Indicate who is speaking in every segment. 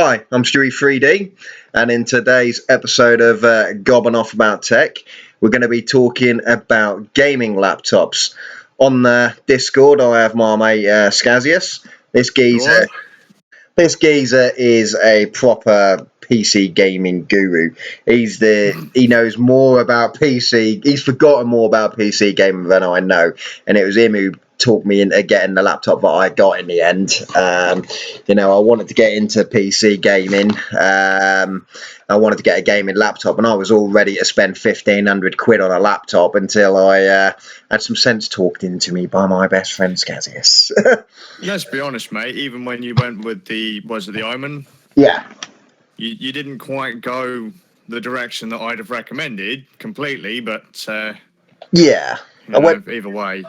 Speaker 1: Hi, I'm Sk4zZi0uS, and in today's episode of Gobbin Off About Tech, we're going to be talking about gaming laptops. On the Discord, I have my mate Sk4zZi0uS. This geezer,
Speaker 2: What?
Speaker 1: this geezer is a proper PC gaming guru. He knows more about PC. He's forgotten more about PC gaming than I know, and it was him who talked me into getting the laptop that I got in the end. I wanted to get into PC gaming. I wanted to get a gaming laptop, and I was all ready to spend £1,500 on a laptop until I had some sense talked into me by my best friend Sk4zZi0uS.
Speaker 2: Let's be honest, mate. Even when you went with the Iman,
Speaker 1: Yeah.
Speaker 2: you didn't quite go the direction that I'd have recommended completely. But
Speaker 1: Yeah.
Speaker 2: either way,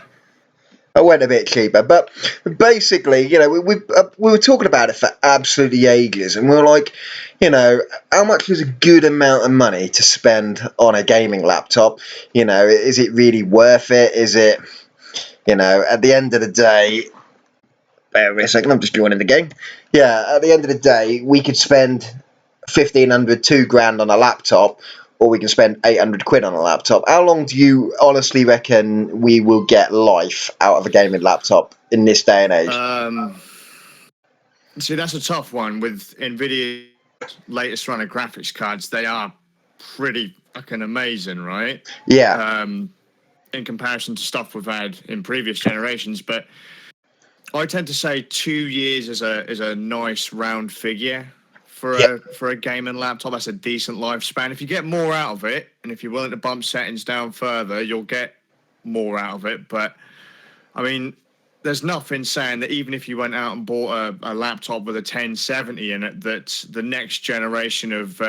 Speaker 1: I went a bit cheaper, but basically, we were talking about it for absolutely ages, and we were like, how much is a good amount of money to spend on a gaming laptop? Is it really worth it? Is it, at the end of the day, bear with me a second, I'm just joining the game. Yeah, at the end of the day, we could spend 1,500, £2,000 on a laptop, or we can spend £800 on a laptop. How long do you honestly reckon we will get life out of a gaming laptop in this day and age?
Speaker 2: see, that's a tough one. With Nvidia's latest run of graphics cards, they are pretty fucking amazing, right?
Speaker 1: Yeah.
Speaker 2: In comparison to stuff we've had in previous generations, but I tend to say 2 years is a nice round figure for a gaming laptop. That's a decent lifespan. If you get more out of it, and if you're willing to bump settings down further, you'll get more out of it. But I mean, there's nothing saying that even if you went out and bought a laptop with a 1070 in it, that the next generation of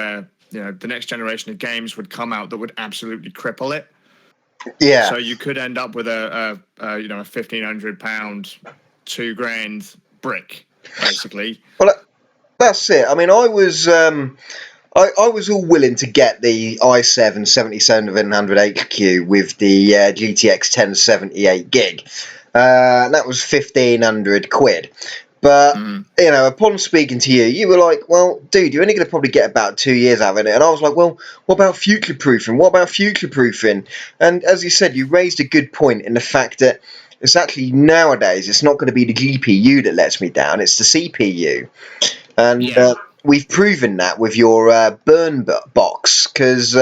Speaker 2: games would come out that would absolutely cripple it.
Speaker 1: Yeah.
Speaker 2: So you could end up with a £1,500, £2,000 brick, basically.
Speaker 1: Well, that's it. I mean, I was all willing to get the i7 7700 HQ with the GTX 1078 gig. That was £1,500. But upon speaking to you, you were like, "Well, dude, you're only going to probably get about 2 years out of it." And I was like, "Well, what about future proofing? What about future proofing?" And as you said, you raised a good point in the fact that it's actually nowadays it's not going to be the GPU that lets me down; it's the CPU. And we've proven that with your burn box, because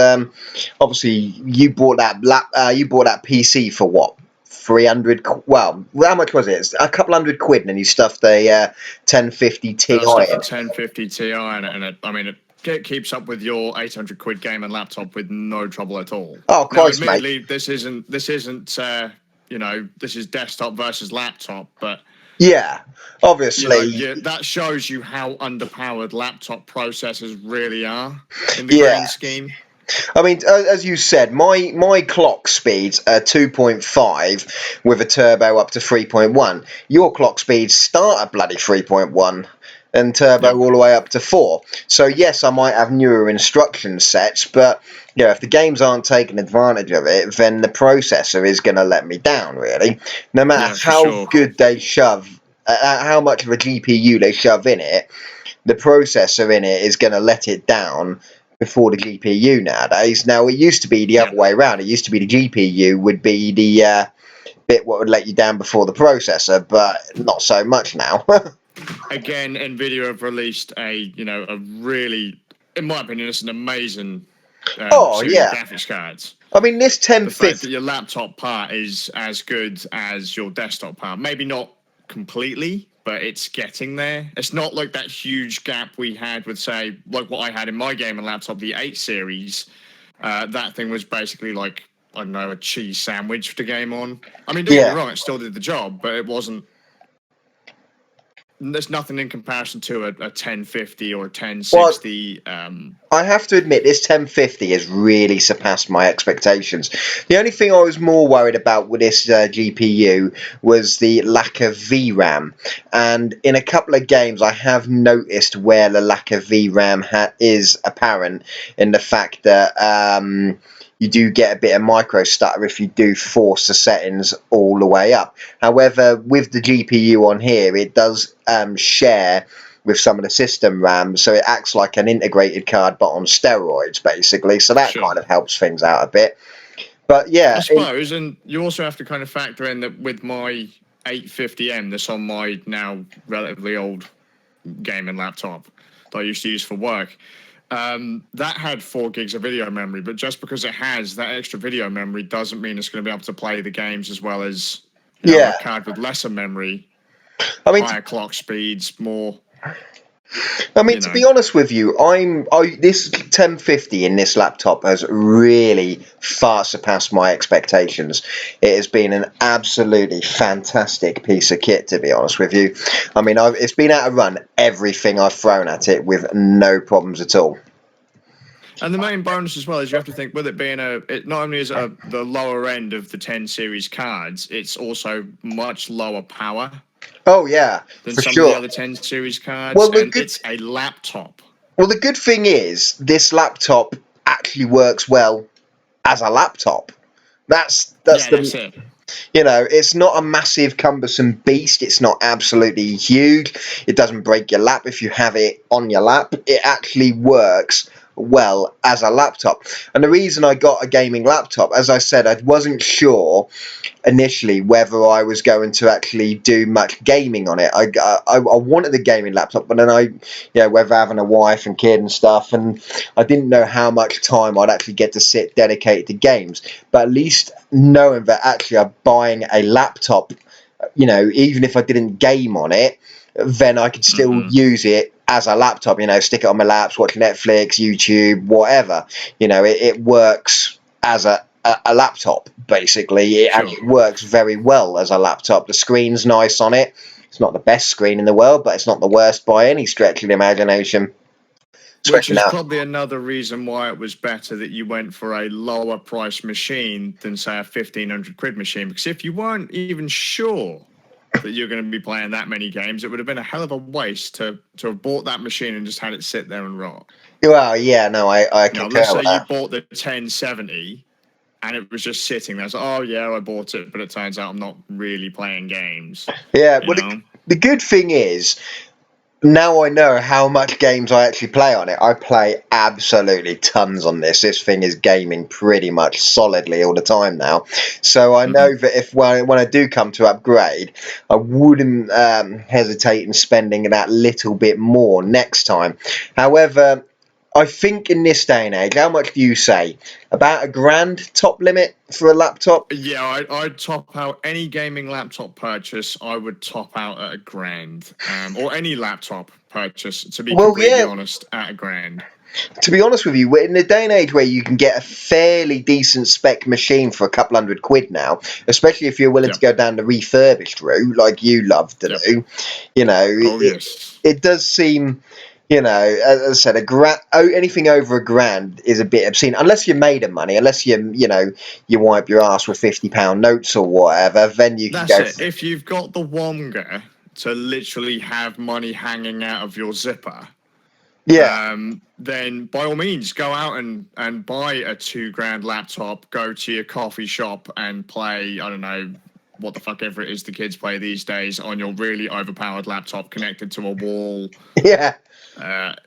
Speaker 1: obviously you bought that PC for what? 300. Well, how much was it? It's a couple £100, and then you stuffed a 1050 Ti in.
Speaker 2: Stuff a 1050 Ti in it, and it keeps up with your £800 gaming laptop with no trouble at all.
Speaker 1: Oh, Christ,
Speaker 2: now, admittedly,
Speaker 1: mate.
Speaker 2: this isn't this is desktop versus laptop, but
Speaker 1: yeah, obviously,
Speaker 2: that shows you how underpowered laptop processors really are in the grand scheme.
Speaker 1: I mean, as you said, my clock speeds are 2.5 with a turbo up to 3.1. Your clock speeds start at bloody 3.1 and turbo all the way up to 4. So yes, I might have newer instruction sets, but if the games aren't taking advantage of it, then the processor is going to let me down, really. No matter how good they shove, how much of a GPU they shove in it, the processor in it is going to let it down before the GPU nowadays. Now, it used to be the other way around. It used to be the GPU would be the bit what would let you down before the processor, but not so much now.
Speaker 2: Again, Nvidia have released a really, in my opinion, it's an amazing series of graphics cards.
Speaker 1: I mean, this 1050...
Speaker 2: The fact that your laptop part is as good as your desktop part. Maybe not completely, but it's getting there. It's not like that huge gap we had with, say, like what I had in my gaming laptop, the 8 series. That thing was basically like, I don't know, a cheese sandwich to game on. I mean, don't get me wrong, it still did the job, but it wasn't... There's nothing in comparison to a 1050 or a 1060.
Speaker 1: I have to admit, this 1050 has really surpassed my expectations. The only thing I was more worried about with this GPU was the lack of VRAM. And in a couple of games, I have noticed where the lack of VRAM is apparent in the fact that you do get a bit of micro stutter if you do force the settings all the way up. However, with the GPU on here, it does share with some of the system RAM, so it acts like an integrated card but on steroids, basically. So that
Speaker 2: Sure.
Speaker 1: kind of helps things out a bit. But yeah,
Speaker 2: I suppose, and you also have to kind of factor in that with my 850M that's on my now relatively old gaming laptop that I used to use for work, that had 4 gigs of video memory, but just because it has that extra video memory doesn't mean it's going to be able to play the games as well as a card with lesser memory, higher clock speeds, more.
Speaker 1: I mean, to be honest with you, this 1050 in this laptop has really far surpassed my expectations. It has been an absolutely fantastic piece of kit, to be honest with you. I mean, it's been able to run everything I've thrown at it with no problems at all.
Speaker 2: And the main bonus as well is you have to think, with it being it not only is it the lower end of the 10 series cards, it's also much lower power.
Speaker 1: Oh yeah,
Speaker 2: than
Speaker 1: for
Speaker 2: some
Speaker 1: sure.
Speaker 2: of the other 10 series cards,
Speaker 1: well,
Speaker 2: and it's a laptop.
Speaker 1: Well, the good thing is this laptop actually works well as a laptop. That's
Speaker 2: it.
Speaker 1: You know, it's not a massive cumbersome beast. It's not absolutely huge. It doesn't break your lap if you have it on your lap. It actually works well as a laptop. And the reason I got a gaming laptop, as I said, I wasn't sure initially whether I was going to actually do much gaming on it. I wanted a gaming laptop, but then whether having a wife and kid and stuff, and I didn't know how much time I'd actually get to sit dedicated to games. But at least knowing that actually I'm buying a laptop, even if I didn't game on it, then I could still use it as a laptop, stick it on my laps, watch Netflix, YouTube, whatever. It works as a laptop, basically. And it works very well as a laptop. The screen's nice on it. It's not the best screen in the world, but it's not the worst by any stretch of the imagination.
Speaker 2: Which is probably another reason why it was better that you went for a lower price machine than, say, a 1,500 quid machine. Because if you weren't even sure that you're going to be playing that many games, it would have been a hell of a waste to have bought that machine and just had it sit there and rot.
Speaker 1: Well, yeah, no, I concur.
Speaker 2: Let's say you bought the 1070 and it was just sitting there. It's like, oh yeah, I bought it, but it turns out I'm not really playing games.
Speaker 1: Yeah, well, the good thing is, now I know how much games I actually play on it. I play absolutely tons on this. This thing is gaming pretty much solidly all the time now. So I know that when I do come to upgrade, I wouldn't hesitate in spending that little bit more next time. However, I think in this day and age, how much do you say? About £1,000 top limit for a laptop?
Speaker 2: Yeah, I'd top out any gaming laptop purchase. I would top out at £1,000, or any laptop purchase. To be completely honest, at £1,000.
Speaker 1: To be honest with you, we're in the day and age where you can get a fairly decent spec machine for a couple £100 now, especially if you're willing to go down the refurbished route like you love to do. It does seem. As I said, anything over £1,000 is a bit obscene, unless you're made of money, unless you wipe your ass with £50 notes or whatever. Then you can go.
Speaker 2: That's it. If you've got the wonga to literally have money hanging out of your zipper, then by all means go out and buy a £2,000 laptop. Go to your coffee shop and play. I don't know what the fuck ever it is the kids play these days on your really overpowered laptop connected to a wall.
Speaker 1: Yeah.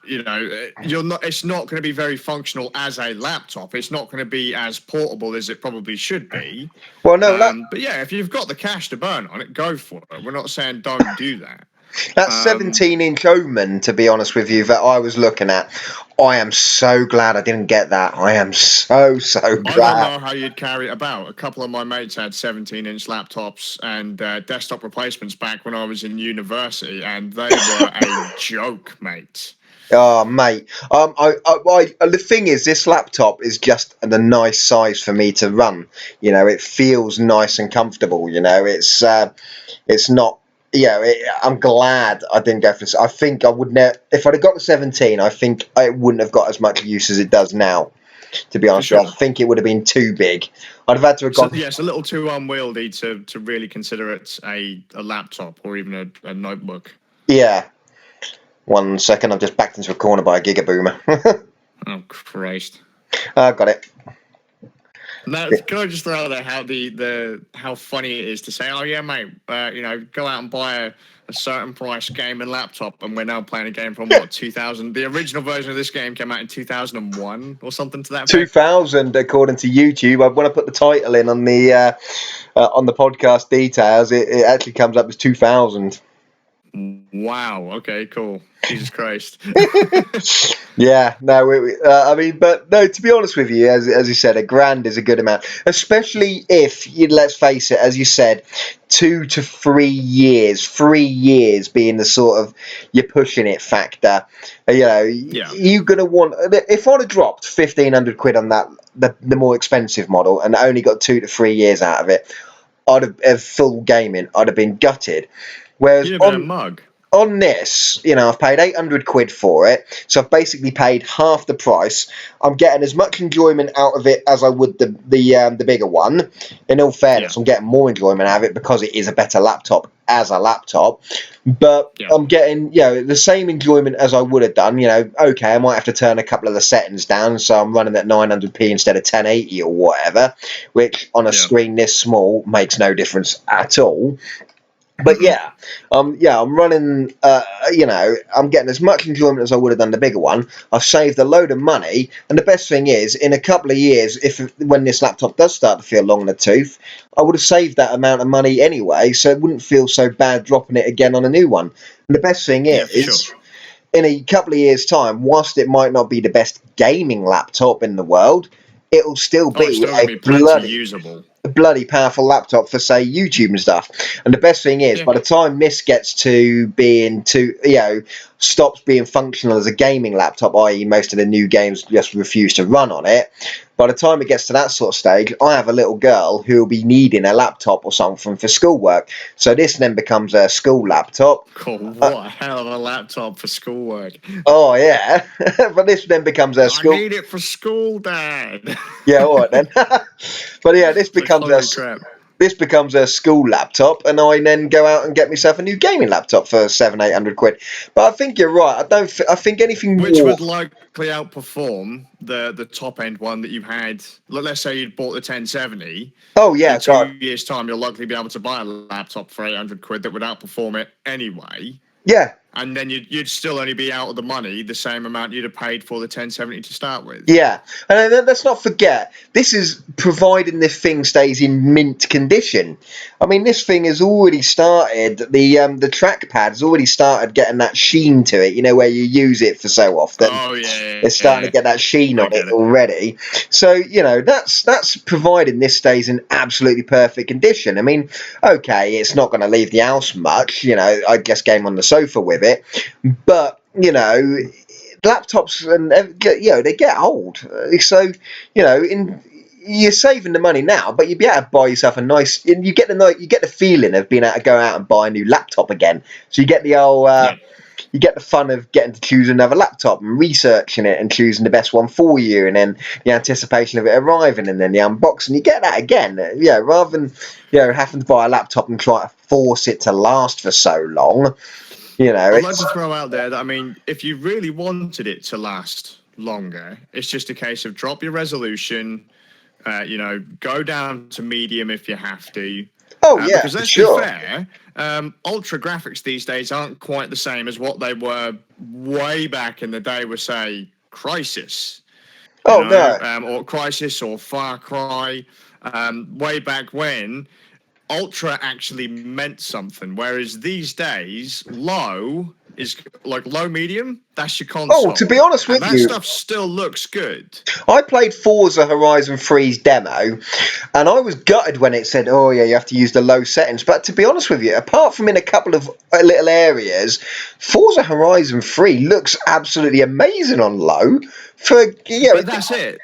Speaker 2: It's not going to be very functional as a laptop. It's not going to be as portable as it probably should be.
Speaker 1: Well, no,
Speaker 2: but yeah, if you've got the cash to burn on it, go for it. We're not saying don't do that.
Speaker 1: That 17-inch Omen, to be honest with you, that I was looking at, I am so glad I didn't get that. I am so glad.
Speaker 2: I don't know how you'd carry it about. A couple of my mates had 17-inch laptops and desktop replacements back when I was in university, and they were a joke, mate.
Speaker 1: Oh, mate. The thing is, this laptop is just the nice size for me to run. It feels nice and comfortable. It's not. I'm glad I didn't go for this. I think I wouldn't have, if I'd have got the 17, I think it wouldn't have got as much use as it does now, to be honest with you. I think it would have been too big. I'd have had to have gone...
Speaker 2: it's a little too unwieldy to really consider it a laptop or even a notebook.
Speaker 1: Yeah. 1 second, I've just backed into a corner by a gigaboomer.
Speaker 2: Oh, Christ.
Speaker 1: I've got it.
Speaker 2: Now, can I just throw out there how funny it is to say, oh yeah, mate, go out and buy a certain price gaming laptop, and we're now playing a game from what 2000. The original version of this game came out in 2001 or something to that effect.
Speaker 1: 2000, according to YouTube. When I put the title in on the podcast details, it actually comes up as 2000.
Speaker 2: Wow. Okay. Cool. Jesus Christ.
Speaker 1: Yeah. No. I mean, but no. To be honest with you, as you said, £1,000 is a good amount, especially if you. Let's face it, as you said, 2 to 3 years. 3 years being the sort of you're pushing it factor. You're gonna want. If I'd have dropped £1,500 on that, the more expensive model, and only got 2 to 3 years out of it, I'd have full gaming. I'd have been gutted. Whereas
Speaker 2: You'd have been a mug.
Speaker 1: On this, I've paid £800 for it, so I've basically paid half the price. I'm getting as much enjoyment out of it as I would the bigger one. In all fairness, I'm getting more enjoyment out of it because it is a better laptop as a laptop. But I'm getting, the same enjoyment as I would have done. Okay, I might have to turn a couple of the settings down, so I'm running at 900p instead of 1080 or whatever, which on a screen this small makes no difference at all. But I'm running, I'm getting as much enjoyment as I would have done the bigger one. I've saved a load of money. And the best thing is, in a couple of years, when this laptop does start to feel long in the tooth, I would have saved that amount of money anyway. So it wouldn't feel so bad dropping it again on a new one. And the best thing is, in a couple of years' time, whilst it might not be the best gaming laptop in the world, it'll still be a bloody powerful laptop for, say, YouTube and stuff. And the best thing is, by the time this gets to being stops being functional as a gaming laptop, i.e. most of the new games just refuse to run on it, by the time it gets to that sort of stage, I have a little girl who will be needing a laptop or something for schoolwork. So this then becomes a school laptop.
Speaker 2: Cool. What a hell of a laptop for schoolwork.
Speaker 1: Oh, yeah. But this then becomes a school...
Speaker 2: I need it for school, Dad.
Speaker 1: Yeah, all right then. But yeah, this becomes a school laptop, and I then go out and get myself a new gaming laptop for £700-800. But I think you're right. I think anything
Speaker 2: which
Speaker 1: more...
Speaker 2: would likely outperform the top end one that you had. Let's say you'd bought the 1070.
Speaker 1: Oh yeah,
Speaker 2: in 2 years' time, you'll likely be able to buy a laptop for £800 that would outperform it anyway.
Speaker 1: Yeah.
Speaker 2: And then you'd still only be out of the money the same amount you'd have paid for the 1070 to start with.
Speaker 1: Yeah, and let's not forget, this is providing this thing stays in mint condition. I mean, this thing has already started, the trackpad has already started getting that sheen to it, where you use it for so often.
Speaker 2: Oh, yeah.
Speaker 1: It's starting to get that sheen on it already. So, that's providing this stays in absolutely perfect condition. I mean, okay, it's not going to leave the house much, I guess game on the sofa with it, but laptops and they get old, so you're saving the money now, but you'd be able to buy yourself a nice, and you get the feeling of being able to go out and buy a new laptop again. So you get the old you get the fun of getting to choose another laptop and researching it and choosing the best one for you, and then the anticipation of it arriving, and then the unboxing. You get that again, rather than having to buy a laptop and try to force it to last for so long.
Speaker 2: I'd like to throw out there that, I mean, if you really wanted it to last longer, it's just a case of drop your resolution, go down to medium if you have to.
Speaker 1: Oh, yeah,
Speaker 2: because let's be fair, ultra graphics these days aren't quite the same as what they were way back in the day with, say, Crysis. Or Crysis or Far Cry. Way back when, ultra actually meant something, whereas these days low is like low medium, that's your console.
Speaker 1: Oh, to be honest with you,
Speaker 2: that stuff still looks good.
Speaker 1: I played Forza Horizon 3's demo, and I was gutted when it said, oh yeah, you have to use the low settings. But to be honest with you, apart from in a couple of little areas, Forza Horizon 3 looks absolutely amazing on low.
Speaker 2: But that's it.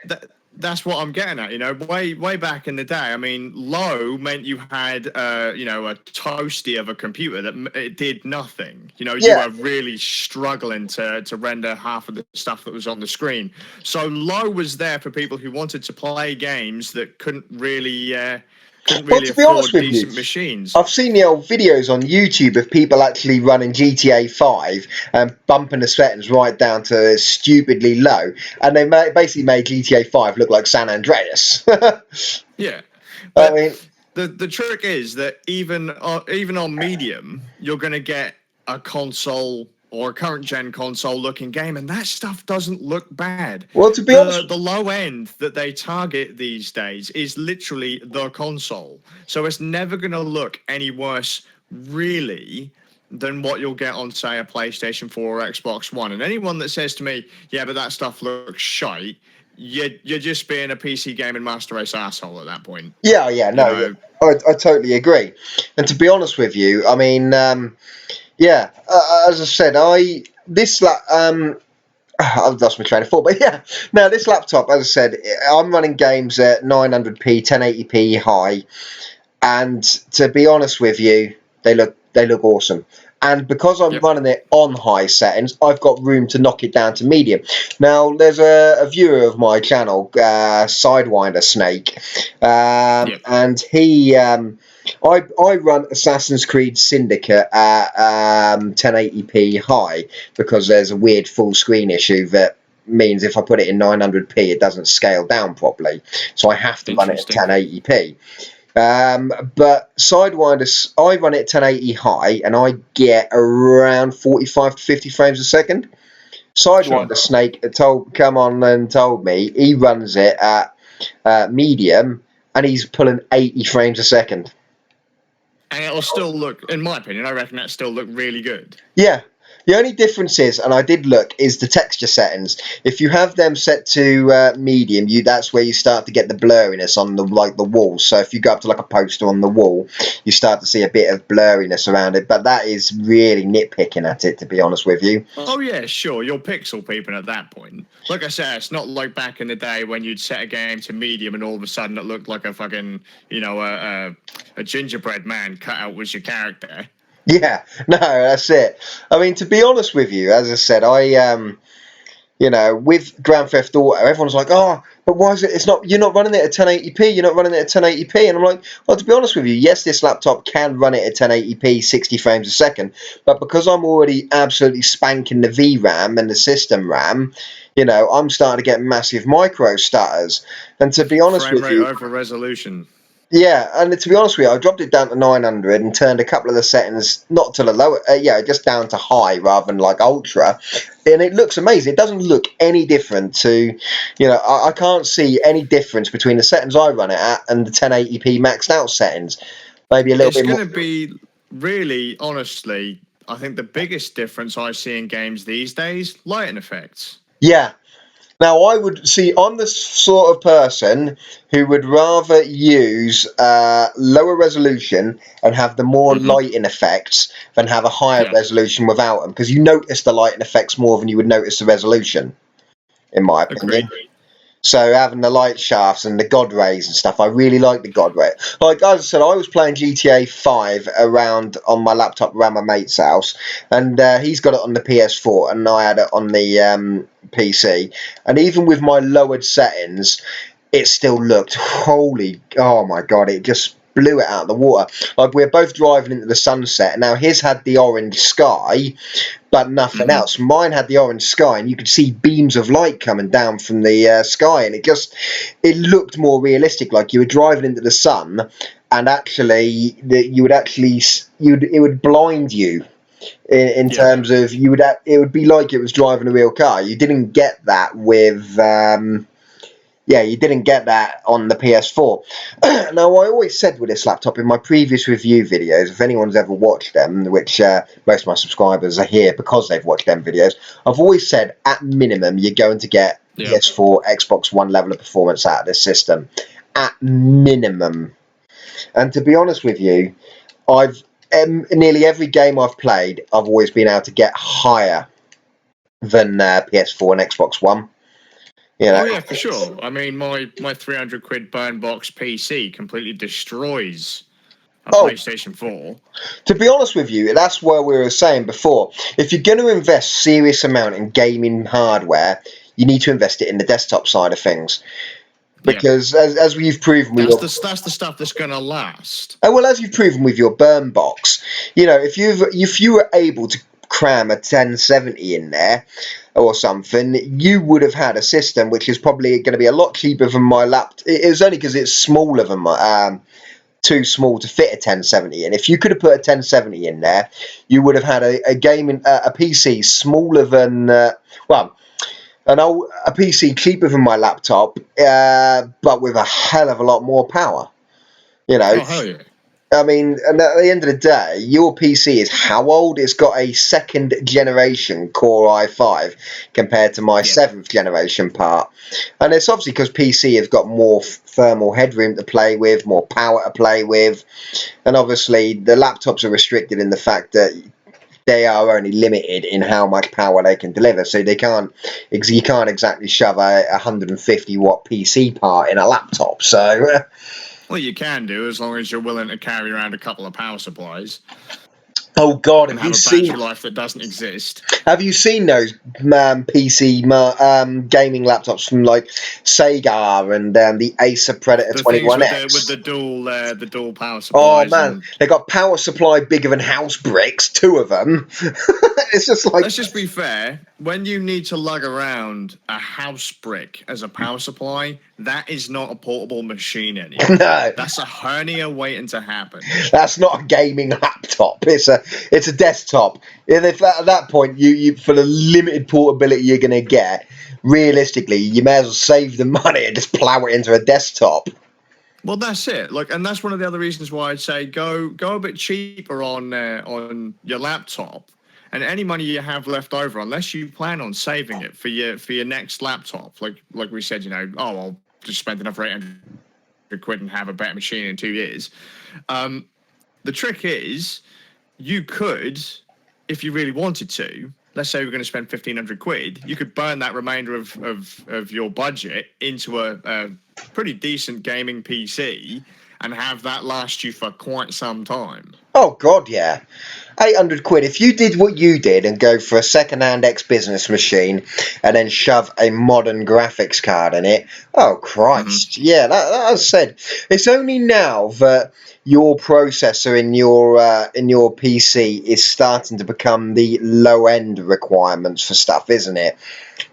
Speaker 2: That's what I'm getting at, way back in the day. I mean, low meant you had, a toasty of a computer that it did nothing. You were really struggling to render half of the stuff that was on the screen. So low was there for people who wanted to play games that couldn't really couldn't
Speaker 1: Well,
Speaker 2: really
Speaker 1: to be honest
Speaker 2: afford
Speaker 1: with you,
Speaker 2: decent machines.
Speaker 1: I've seen the old videos on YouTube of people actually running GTA 5 and bumping the settings right down to stupidly low, and they basically made GTA 5 look like San Andreas.
Speaker 2: Yeah,
Speaker 1: I
Speaker 2: but
Speaker 1: mean,
Speaker 2: the trick is that even on medium, you're going to get a console or a current gen console looking game, and that stuff doesn't look bad.
Speaker 1: well, to be honest,
Speaker 2: The low end that they target these days is literally the console, so it's never going to look any worse, really, than what you'll get on, say, a PlayStation 4 or Xbox One. And anyone that says to me, "Yeah, but that stuff looks shite," you're just being a PC gaming master race asshole at that point.
Speaker 1: yeah,
Speaker 2: You
Speaker 1: no, yeah,
Speaker 2: know,
Speaker 1: I totally agree. And to be honest with you, I mean, yeah, as I said, I've lost my train of thought, but yeah, no, this laptop, as I said, I'm running games at 900p, 1080p high, and to be honest with you, they look awesome. And because I'm
Speaker 2: yep,
Speaker 1: running it on high settings, I've got room to knock it down to medium. Now, there's a viewer of my channel, Sidewinder Snake,
Speaker 2: yep.
Speaker 1: and I run Assassin's Creed Syndicate at 1080p high because there's a weird full screen issue that means if I put it in 900p, it doesn't scale down properly. So I have to run it at
Speaker 2: Interesting.
Speaker 1: 1080p. But Sidewinder, I run it at 1080 high and I get around 45 to 50 frames a second.
Speaker 2: Sure.
Speaker 1: Sidewinder Snake come on and told me he runs it at medium and he's pulling 80 frames a second.
Speaker 2: And it'll still look, in my opinion, I reckon that still look really good.
Speaker 1: Yeah. The only difference is, and I did look, is the texture settings. If you have them set to medium, that's where you start to get the blurriness on the walls. So if you go up to like a poster on the wall, you start to see a bit of blurriness around it. But that is really nitpicking at it, to be honest with you.
Speaker 2: Oh yeah, sure. You're pixel peeping at that point. Like I said, it's not like back in the day when you'd set a game to medium and all of a sudden it looked like a fucking, a gingerbread man cut out was your character.
Speaker 1: Yeah, no, that's it. I mean, to be honest with you, as I said, with Grand Theft Auto, everyone's like, oh, but why is it? You're not running it at 1080p. You're not running it at 1080p. And I'm like, well, to be honest with you, yes, this laptop can run it at 1080p, 60 frames a second. But because I'm already absolutely spanking the VRAM and the system RAM, I'm starting to get massive micro stutters. And to be honest
Speaker 2: Frame
Speaker 1: with
Speaker 2: rate
Speaker 1: you,
Speaker 2: over resolution.
Speaker 1: yeah, and to be honest with you, I dropped it down to 900 and turned a couple of the settings not to the lower, just down to high rather than like ultra, and it looks amazing. It doesn't look any different to, I can't see any difference between the settings I run it at and the 1080p maxed out settings. Maybe a little
Speaker 2: It's
Speaker 1: bit
Speaker 2: going
Speaker 1: more.
Speaker 2: to be really, honestly, I think the biggest difference I see in games these days, lighting effects.
Speaker 1: Yeah. Now, I'm the sort of person who would rather use lower resolution and have the more
Speaker 2: Mm-hmm.
Speaker 1: lighting effects than have a higher
Speaker 2: Yeah,
Speaker 1: resolution without them, because you notice the lighting effects more than you would notice the resolution, in my opinion.
Speaker 2: agreed.
Speaker 1: So having the light shafts and the god rays and stuff, I really like the god ray. Like as I said, I was playing GTA 5 around on my laptop around my mate's house, and he's got it on the PS4, and I had it on the PC. And even with my lowered settings, it still looked oh my god, it just blew it out of the water. Like we're both driving into the sunset. Now his had the orange sky, but nothing
Speaker 2: Mm-hmm.
Speaker 1: else. Mine had the orange sky, and you could see beams of light coming down from the sky, and it looked more realistic, like you were driving into the sun, and actually it would blind you in
Speaker 2: Yeah.
Speaker 1: terms of it would be like it was driving a real car. You didn't get that with. You didn't get that on the PS4. Now, I always said with this laptop in my previous review videos, if anyone's ever watched them, which most of my subscribers are here because they've watched them videos, I've always said at minimum you're going to get
Speaker 2: Yeah.
Speaker 1: PS4, Xbox One level of performance out of this system. At minimum. And to be honest with you, I've nearly every game I've played, I've always been able to get higher than PS4 and Xbox One.
Speaker 2: Oh yeah, for sure. I mean, my 300 quid burn box PC completely destroys a
Speaker 1: Oh,
Speaker 2: PlayStation 4.
Speaker 1: to be honest with you, that's where we were saying before. If you're going to invest serious amount in gaming hardware, you need to invest it in the desktop side of things. because as we've proven with
Speaker 2: that's the stuff that's going to last.
Speaker 1: Oh, well, as you've proven with your burn box, if you were able to cram a 1070 in there or something, you would have had a system which is probably going to be a lot cheaper than my laptop. It was only because it's smaller than my too small to fit a 1070 in. If you could have put a 1070 in there, you would have had a gaming a PC smaller than a PC cheaper than my laptop, but with a hell of a lot more power. You know,
Speaker 2: Oh, hell yeah.
Speaker 1: I mean, and at the end of the day, your PC is how old? It's got a second generation Core i5 compared to my seventh generation part. And it's obviously because PC has got more thermal headroom to play with, more power to play with. And obviously, the laptops are restricted in the fact that they are only limited in how much power they can deliver. So you can't exactly shove a 150 watt PC part in a laptop. So.
Speaker 2: Well, you can do, as long as you're willing to carry around a couple of power supplies.
Speaker 1: Oh God!
Speaker 2: And have a battery life that doesn't exist.
Speaker 1: Have you seen those PC gaming laptops from like Sega and the Acer Predator 21X?
Speaker 2: With the dual power
Speaker 1: Oh
Speaker 2: supplies.
Speaker 1: man, they got power supply bigger than house bricks, 2 of them. It's just like.
Speaker 2: Let's just be fair. When you need to lug around a house brick as a power supply, that is not a portable machine anymore.
Speaker 1: No,
Speaker 2: that's a hernia waiting to happen.
Speaker 1: That's not a gaming laptop. It's a desktop. And if at that point you for the limited portability you're going to get, realistically, you may as well save the money and just plow it into a desktop.
Speaker 2: Well, that's it. And that's one of the other reasons why I'd say go a bit cheaper on your laptop. And any money you have left over, unless you plan on saving it for your next laptop, like we said, I'll just spend another £800 and have a better machine in 2 years. The trick is, you could, if you really wanted to, let's say we're going to spend £1,500, you could burn that remainder of your budget into a pretty decent gaming PC and have that last you for quite some time.
Speaker 1: Oh God, yeah. £800. If you did what you did and go for a second-hand ex-business machine and then shove a modern graphics card in it, oh Christ, yeah. That as I said, it's only now that your processor in your PC is starting to become the low-end requirements for stuff, isn't it?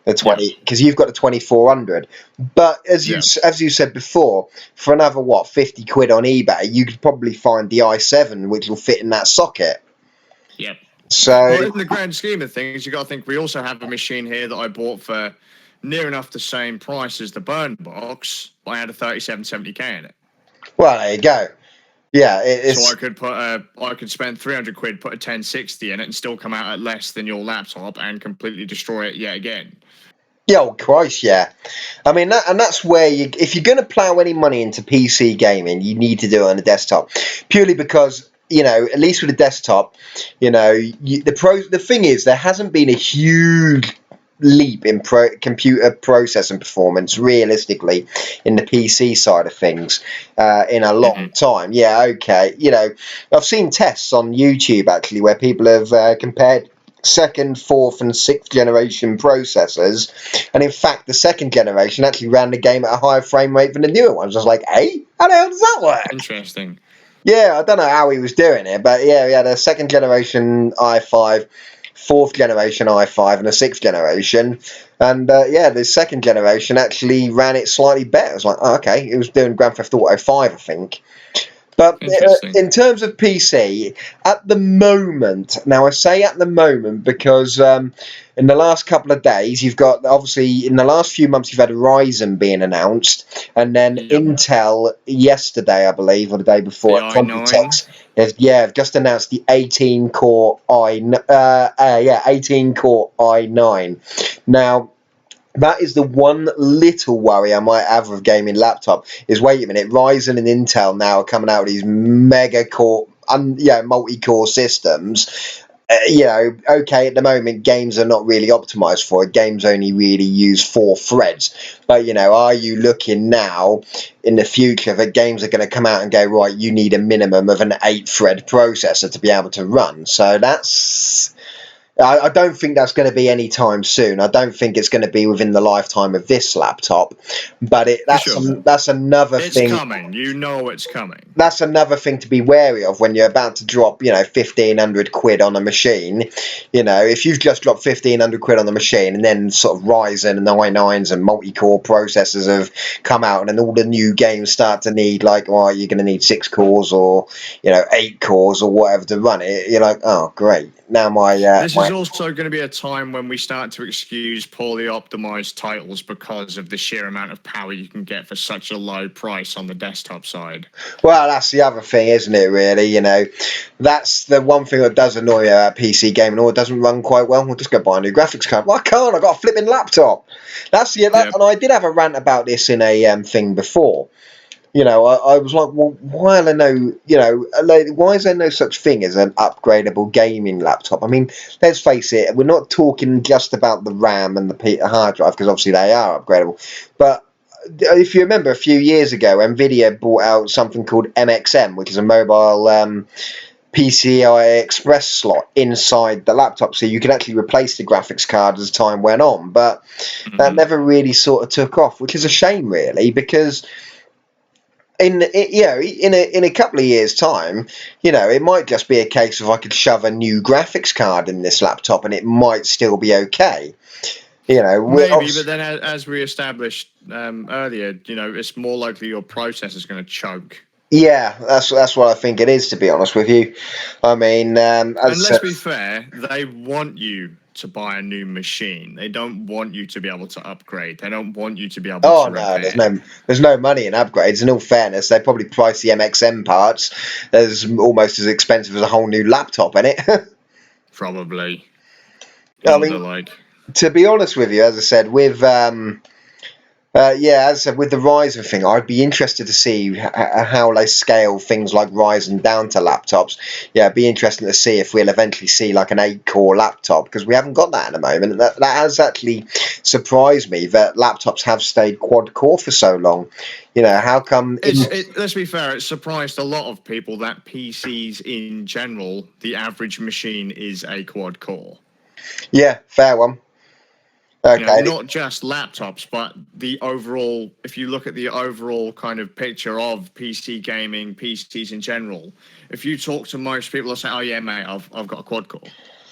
Speaker 1: The 20, because you've got the 2400. But as you said before, for another £50 on eBay, you could probably find the i7 which will fit in that socket.
Speaker 2: Yep.
Speaker 1: So,
Speaker 2: well, in the grand scheme of things, you got to think we also have a machine here that I bought for near enough the same price as the burn box. I had a 3770K in it.
Speaker 1: Well, there you go. Yeah,
Speaker 2: so I could spend £300, put a 1060 in it, and still come out at less than your laptop and completely destroy it yet again.
Speaker 1: Yeah, oh Christ, yeah. I mean, that's where if you're going to plough any money into PC gaming, you need to do it on a desktop, purely because. At least with a desktop, the thing is, there hasn't been a huge leap in computer processing performance, realistically, in the PC side of things, in a long time. Yeah, okay. I've seen tests on YouTube, actually, where people have compared second, fourth, and sixth generation processors, and in fact, the second generation actually ran the game at a higher frame rate than the newer ones. I was like, hey, how the hell does that work?
Speaker 2: Interesting.
Speaker 1: Yeah, I don't know how he was doing it, but yeah, we had a second generation i5, fourth generation i5, and a sixth generation. And the second generation actually ran it slightly better. It was like, oh, okay, it was doing Grand Theft Auto 5, I think. But in terms of PC, at the moment, now I say at the moment because in the last couple of days, you've got, obviously, in the last few months, you've had Ryzen being announced, and then Intel yesterday, I believe, or the day before, at Computex, they've just announced the 18-core 18-core i9. Now, that is the one little worry I might have with gaming laptop is, wait a minute, Ryzen and Intel now are coming out with these mega core, multi-core systems. Okay, at the moment, games are not really optimized for it. Games only really use 4 threads. But, are you looking now in the future that games are going to come out and go, right, you need a minimum of an 8-thread processor to be able to run? So that's I don't think that's going to be any time soon. I don't think it's going to be within the lifetime of this laptop, but
Speaker 2: For sure.
Speaker 1: that's another
Speaker 2: It's
Speaker 1: thing.
Speaker 2: coming. You know it's coming.
Speaker 1: That's another thing to be wary of when you're about to drop, 1,500 quid on a machine. If you've just dropped 1,500 quid on the machine, and then sort of Ryzen and i9s and multi-core processors have come out, and then all the new games start to need, like, well, you're going to need 6 cores or 8 cores or whatever to run it. You're like, oh, great. Now
Speaker 2: this is also going to be a time when we start to excuse poorly optimized titles because of the sheer amount of power you can get for such a low price on the desktop side.
Speaker 1: Well, that's the other thing, isn't it, really? That's the one thing that does annoy you about PC gaming, or it doesn't run quite well. We'll just go buy a new graphics card. Why can't I? Got a flipping laptop. And I did have a rant about this in a thing before. I was like, well, why are there why is there no such thing as an upgradable gaming laptop? I mean, let's face it, we're not talking just about the RAM and the hard drive, because obviously they are upgradable. But if you remember a few years ago, Nvidia brought out something called MXM, which is a mobile PCI Express slot inside the laptop, so you could actually replace the graphics card as time went on. But that never really sort of took off, which is a shame, really, because in a couple of years' time, it might just be a case of I could shove a new graphics card in this laptop and it might still be okay.
Speaker 2: Maybe, but then as we established earlier, it's more likely your processor's going to choke.
Speaker 1: Yeah, that's what I think it is, to be honest with you. I mean,
Speaker 2: and let's be fair, they want you to buy a new machine. They don't want you to be able to upgrade. They don't want you to be able to repair.
Speaker 1: No, there's no money in upgrades. In all fairness, they probably price the MXM parts as almost as expensive as a whole new laptop in it.
Speaker 2: Probably.
Speaker 1: I mean, to be honest with you, as I said, with with the Ryzen thing, I'd be interested to see how they scale things like Ryzen down to laptops. Yeah, it'd be interesting to see if we'll eventually see like an 8-core laptop, because we haven't got that at the moment. That has actually surprised me that laptops have stayed quad-core for so long. How come...
Speaker 2: let's be fair, it surprised a lot of people that PCs in general, the average machine is a quad-core.
Speaker 1: Yeah, fair one. Okay.
Speaker 2: Not just laptops, but the overall, if you look at the overall kind of picture of PC gaming, PCs in general, if you talk to most people, they'll say, oh yeah, mate, I've got a quad core.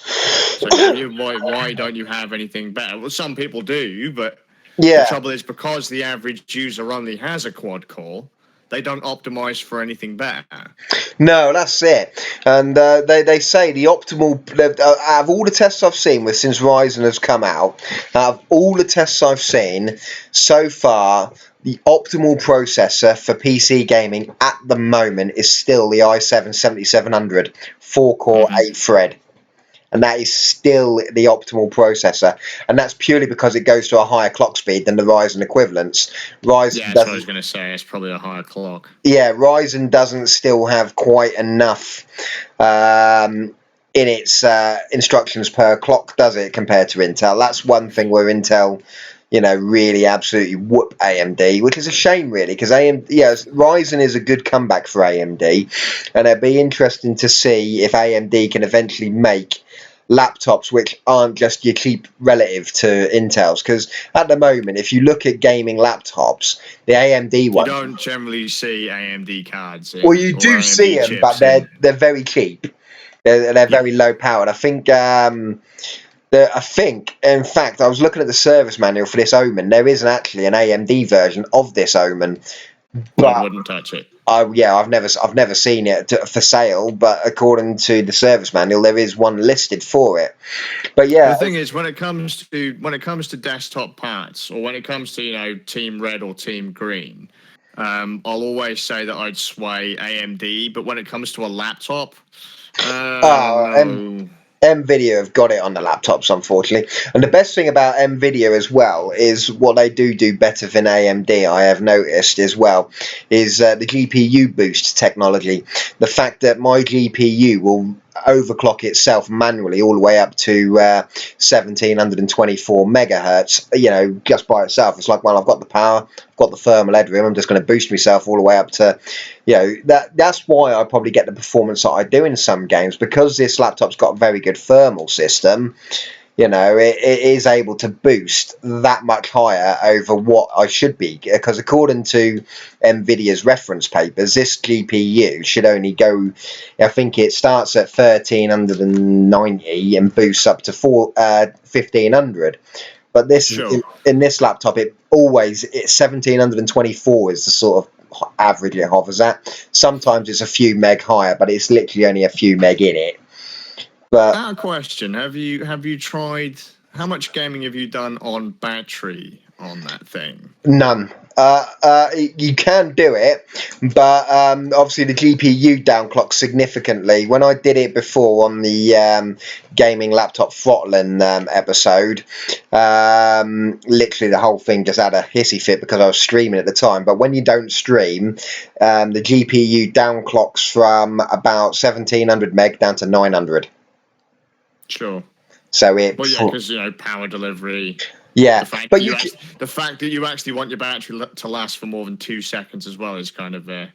Speaker 2: So why don't you have anything better? Well, some people do, but the trouble is, because the average user only has a quad core, they don't optimize for anything better.
Speaker 1: No, that's it. And they say the optimal, out of all the tests I've seen since Ryzen has come out, out of all the tests I've seen so far, the optimal processor for PC gaming at the moment is still the i7-7700, 4-core, 8-thread. And that is still the optimal processor, and that's purely because it goes to a higher clock speed than the Ryzen equivalents.
Speaker 2: That's what I was going to say. It's probably a higher clock.
Speaker 1: Yeah, Ryzen doesn't still have quite enough in its instructions per clock, does it, compared to Intel? That's one thing where Intel, really absolutely whoop AMD, which is a shame, really, because Ryzen is a good comeback for AMD, and it'd be interesting to see if AMD can eventually make laptops which aren't just your cheap relative to Intel's, because at the moment, if you look at gaming laptops, the AMD ones,
Speaker 2: you don't generally see AMD cards.
Speaker 1: Well, you do see them, but they're very cheap. They're very low powered. I think. In fact, I was looking at the service manual for this Omen. There isn't actually an AMD version of this Omen. But
Speaker 2: I wouldn't touch it.
Speaker 1: I've never seen it for sale, but according to the service manual, there is one listed for it. But yeah,
Speaker 2: the thing is, when it comes to desktop parts, or when it comes to Team Red or Team Green, I'll always say that I'd sway AMD. But when it comes to a laptop, no.
Speaker 1: NVIDIA have got it on the laptops, unfortunately. And the best thing about NVIDIA as well is what they do better than AMD, I have noticed as well, is the GPU boost technology. The fact that my GPU will overclock itself manually all the way up to 1724 megahertz, just by itself. It's like, well, I've got the power, I've got the thermal headroom, I'm just going to boost myself all the way up to, that's why I probably get the performance that I do in some games, because this laptop's got a very good thermal system. It is able to boost that much higher over what I should be, because according to NVIDIA's reference papers, this GPU should only go, I think it starts at 1390 and boosts up to 1500. But this in this laptop, it's 1724 is the sort of average it hovers at. Sometimes it's a few meg higher, but it's literally only a few meg in it. But
Speaker 2: question: Have you tried? How much gaming have you done on battery on that thing?
Speaker 1: None. You can do it, but obviously the GPU downclocks significantly. When I did it before on the gaming laptop throttling episode, literally the whole thing just had a hissy fit because I was streaming at the time. But when you don't stream, the GPU downclocks from about 1700 meg down to 900.
Speaker 2: Sure.
Speaker 1: So
Speaker 2: because power delivery.
Speaker 1: Yeah,
Speaker 2: the fact that you actually want your battery to last for more than 2 seconds as well is kind of that's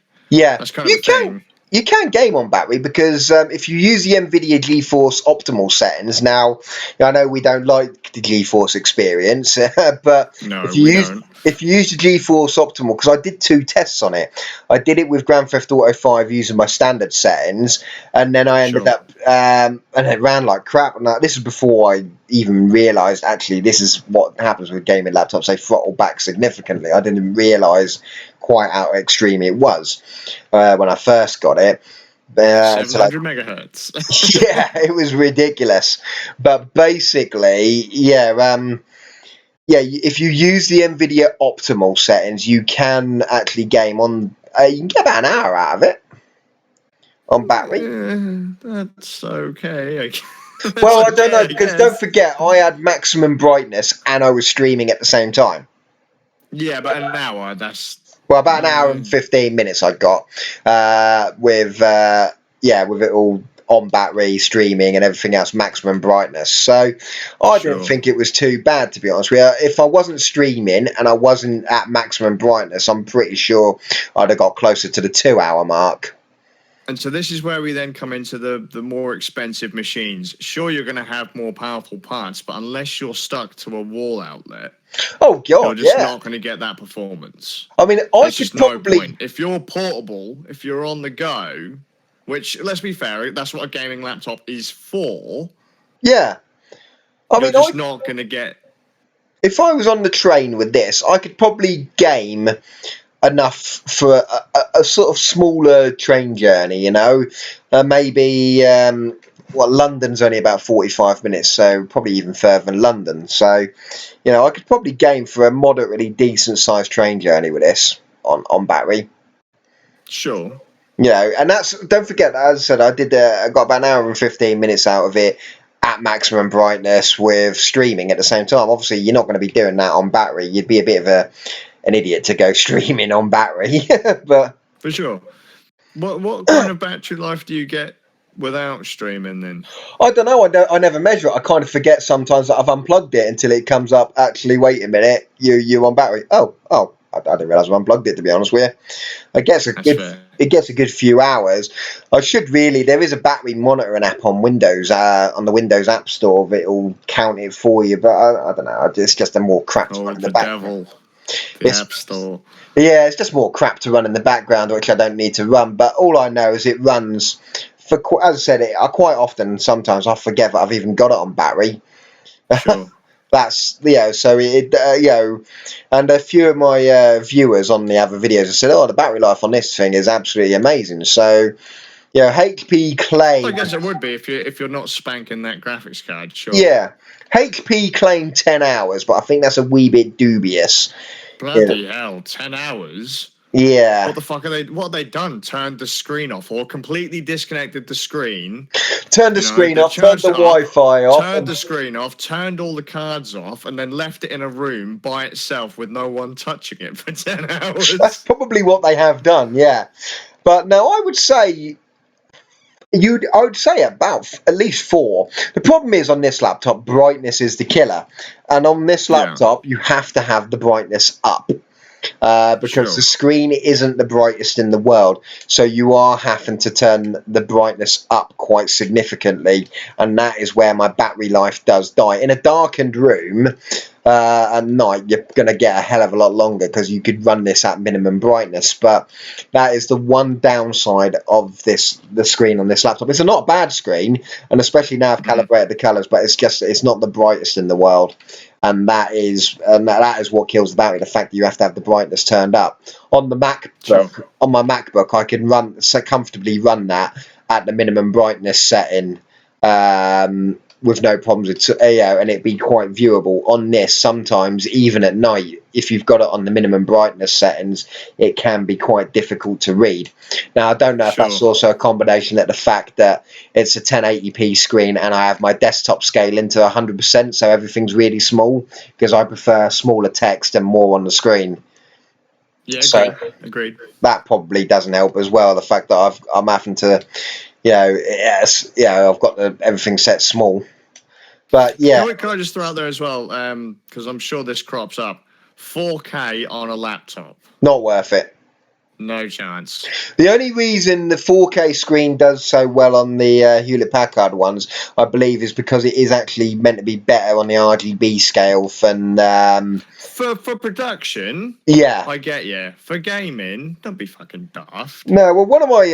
Speaker 2: kind of a thing.
Speaker 1: You can game on battery because if you use the NVIDIA GeForce optimal settings, now I know we don't like the GeForce experience, but if you use the GeForce optimal, because I did 2 tests on it. I did it with Grand Theft Auto 5 using my standard settings, and then I ended up and it ran like crap. And this is before I even realised actually this is what happens with gaming laptops. They throttle back significantly. I didn't realise quite how extreme it was when I first got it.
Speaker 2: 700 megahertz.
Speaker 1: Yeah, it was ridiculous. But basically, if you use the NVIDIA optimal settings, you can actually game on. You can get about an hour out of it on battery.
Speaker 2: That's okay.
Speaker 1: Well, I don't know, because don't forget, I had maximum brightness and I was streaming at the same time.
Speaker 2: Yeah, but an hour, that's...
Speaker 1: Well, about an hour and 15 minutes I got with it all on battery, streaming and everything else, maximum brightness. So I didn't think it was too bad, to be honest with you. If I wasn't streaming and I wasn't at maximum brightness, I'm pretty sure I'd have got closer to the 2 hour mark.
Speaker 2: And so this is where we then come into the more expensive machines. Sure, you're going to have more powerful parts, but unless you're stuck to a wall outlet,
Speaker 1: oh god,
Speaker 2: you're just not going to get that performance.
Speaker 1: I mean,
Speaker 2: There's no point. If you're portable, if you're on the go, which, let's be fair, that's what a gaming laptop is for.
Speaker 1: Yeah.
Speaker 2: You're just not going to get...
Speaker 1: If I was on the train with this, I could probably game enough for a sort of smaller train journey, maybe London's only about 45 minutes, so probably even further than London, so I could probably game for a moderately decent sized train journey with this on battery.
Speaker 2: Sure.
Speaker 1: And don't forget, as I said, I got about an hour and 15 minutes out of it at maximum brightness with streaming at the same time. Obviously you're not going to be doing that on battery. You'd be a bit of an idiot to go streaming on battery. But
Speaker 2: for sure. What kind of battery life do you get without streaming then?
Speaker 1: I don't know. I never measure it. I kind of forget sometimes that I've unplugged it until it comes up. Actually, wait a minute. You on battery? Oh. I didn't realise I unplugged it, to be honest with you. It gets a good few hours. There is a battery monitoring app on Windows, on the Windows App Store. It'll count it for you, but I don't know. It's just a more crap to run in the background.
Speaker 2: The App Store.
Speaker 1: Yeah, it's just more crap to run in the background, which I don't need to run. But all I know is it runs for, as I said, I quite often, sometimes I forget that I've even got it on battery.
Speaker 2: Sure.
Speaker 1: That's so it and a few of my viewers on the other videos have said, the battery life on this thing is absolutely amazing. So HP claim,
Speaker 2: I guess it would be if you're not spanking that graphics card. Sure.
Speaker 1: Yeah, HP claimed 10 hours, but I think that's a wee bit dubious.
Speaker 2: Bloody hell, 10 hours.
Speaker 1: Yeah.
Speaker 2: What the fuck what have they done? Turned the screen off or completely disconnected the screen?
Speaker 1: Turned the screen off, turned the Wi-Fi off.
Speaker 2: Turned the screen off, turned all the cards off, and then left it in a room by itself with no one touching it for 10 hours.
Speaker 1: That's probably what they have done, yeah. But no, I would say I would say about at least 4. The problem is on this laptop, brightness is the killer, and on this
Speaker 2: Yeah,
Speaker 1: laptop you have to have the brightness up. Because the
Speaker 2: sure.
Speaker 1: screen isn't the brightest in the world, so you are having to turn the brightness up quite significantly, and that is where my battery life does die. In a darkened room at night, you're going to get a hell of a lot longer because you could run this at minimum brightness, but that is the one downside of the screen on this laptop. It's a not bad screen, and especially now I've
Speaker 2: Mhm.
Speaker 1: calibrated the colours, but it's not the brightest in the world, and that is what kills the battery. The fact that you have to have the brightness turned up on the
Speaker 2: Sure.
Speaker 1: MacBook. On my MacBook, I can comfortably run that at the minimum brightness setting with no problems. And it'd be quite viewable. On this, sometimes even at night, if you've got it on the minimum brightness settings, it can be quite difficult to read. Now, I don't know if that's
Speaker 2: Sure.
Speaker 1: also a combination of the fact that it's a 1080p screen and I have my desktop scale into 100%, so everything's really small, because I prefer smaller text and more on the screen.
Speaker 2: Yeah,
Speaker 1: So
Speaker 2: agreed.
Speaker 1: that probably doesn't help as well. The fact that I'm having to, I've got everything set small. But
Speaker 2: You
Speaker 1: yeah,
Speaker 2: know what? Can I just throw out there as well? Because I'm sure this crops up. 4K on a laptop.
Speaker 1: not worth it.
Speaker 2: No chance.
Speaker 1: The only reason the 4K screen does so well on the Hewlett Packard ones, I believe, is because it is actually meant to be better on the RGB scale than.
Speaker 2: For production,
Speaker 1: Yeah.
Speaker 2: I get you. For gaming, don't be fucking daft.
Speaker 1: No, well, one of my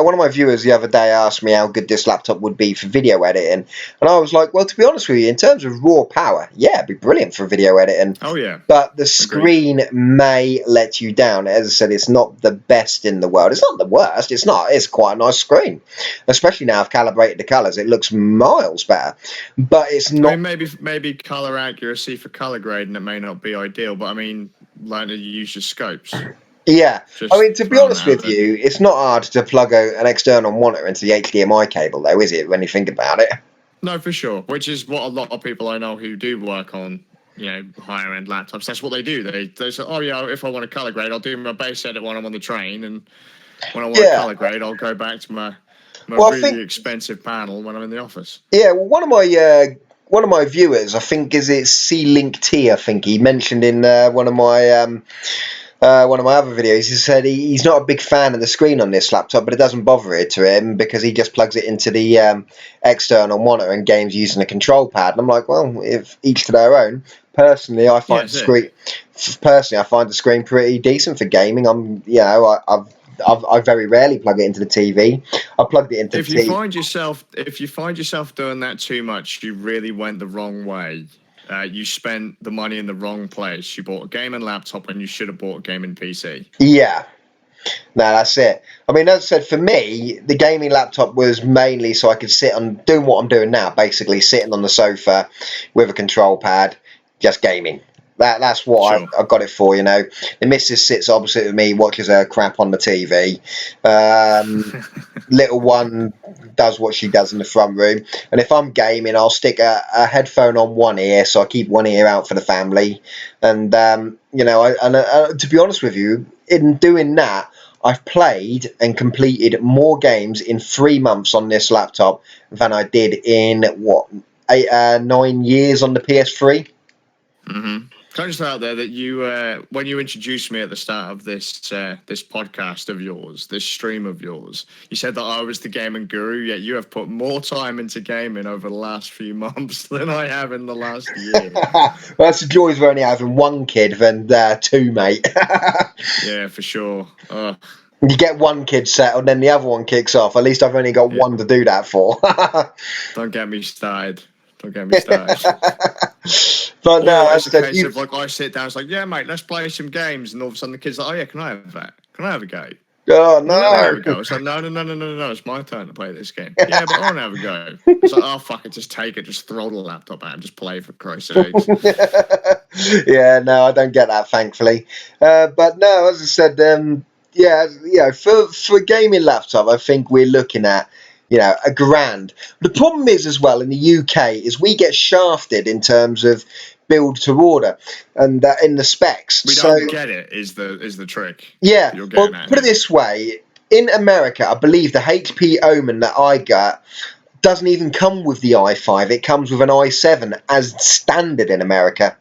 Speaker 1: one of my viewers the other day asked me how good this laptop would be for video editing, and I was like, well, to be honest with you, in terms of raw power, yeah, it'd be brilliant for video editing.
Speaker 2: Oh yeah,
Speaker 1: But the
Speaker 2: agreed.
Speaker 1: screen may let you down. As I said, it's not the best in the world. It's not the worst. It's not. It's quite a nice screen, especially now I've calibrated the colours. It looks miles better, but it's
Speaker 2: I
Speaker 1: not.
Speaker 2: mean, maybe color accuracy for color grading it may not be ideal, but I mean, learn to use your scopes.
Speaker 1: Yeah, I
Speaker 2: Just
Speaker 1: mean, to be
Speaker 2: throwing
Speaker 1: honest
Speaker 2: that out
Speaker 1: with
Speaker 2: there.
Speaker 1: you, it's not hard to plug an external monitor into the HDMI cable, though, is it? When you think about it.
Speaker 2: No, for sure. Which is what a lot of people I know who do work on, higher end laptops. That's what they do. They say, oh yeah, if I want to color grade, I'll do my base edit when I'm on the train, and when I want to
Speaker 1: Yeah.
Speaker 2: color grade, I'll go back to my
Speaker 1: Well, I
Speaker 2: really
Speaker 1: think.
Speaker 2: expensive panel when I'm in the office.
Speaker 1: Yeah. Well, one of my viewers, I think, is it C Link T. I think he mentioned in one of my other videos, he said he's not a big fan of the screen on this laptop, but it doesn't bother it to him because he just plugs it into the external monitor and games using a control pad. And I'm like, well, if each to their own. Personally, I
Speaker 2: Yeah,
Speaker 1: find the
Speaker 2: that's it.
Speaker 1: screen. Personally, I find the screen pretty decent for gaming. I very rarely plug it into the TV. I plugged it into the TV.
Speaker 2: If you find yourself doing that too much, you really went the wrong way. You spent the money in the wrong place. You bought a gaming laptop when you should have bought a gaming PC.
Speaker 1: Yeah. No, that's it. I mean, as I said, for me, the gaming laptop was mainly so I could sit on doing what I'm doing now, basically sitting on the sofa with a control pad, just gaming. That's what
Speaker 2: Sure.
Speaker 1: I've got it for. The missus sits opposite of me, watches her crap on the TV. Little one does what she does in the front room, and if I'm gaming, I'll stick a headphone on one ear, so I keep one ear out for the family. And to be honest with you, in doing that, I've played and completed more games in 3 months on this laptop than I did in 9 years on the PS3.
Speaker 2: Mm-hmm. Can I just throw out there that when you introduced me at the start of this podcast of yours, this stream of yours, you said that I was the gaming guru. Yet you have put more time into gaming over the last few months than I have in the last year.
Speaker 1: Well, that's the joys of only having one kid than two, mate.
Speaker 2: Yeah, for sure.
Speaker 1: You get one kid settled, then the other one kicks off. At least I've only got
Speaker 2: Yeah.
Speaker 1: one to do that for.
Speaker 2: Don't get me started. Don't get me started.
Speaker 1: But no,
Speaker 2: Or
Speaker 1: as
Speaker 2: it's
Speaker 1: I
Speaker 2: a
Speaker 1: said,
Speaker 2: case of like I sit down, it's like, yeah, mate, let's play some games, and all of a sudden the kid's like, oh yeah, can I have that? Can I have a go?
Speaker 1: oh
Speaker 2: Well, let me have a
Speaker 1: no.
Speaker 2: go. It's like, no, it's my turn to play this game. Yeah, but I want to have a go. It's like, oh, fuck it, just take it, just throw the laptop out and just play for Christ's sakes.
Speaker 1: Yeah, no, I don't get that, thankfully. But no, as I said, for a gaming laptop, I think we're looking at £1,000. The problem is as well in the UK is we get shafted in terms of build to order and in the specs.
Speaker 2: We
Speaker 1: So
Speaker 2: don't get it is the trick
Speaker 1: yeah,
Speaker 2: that you're
Speaker 1: well,
Speaker 2: getting at
Speaker 1: put it
Speaker 2: here.
Speaker 1: this way. in America, I believe the HP Omen that I got doesn't even come with the i5. It comes with an i7 as standard in America,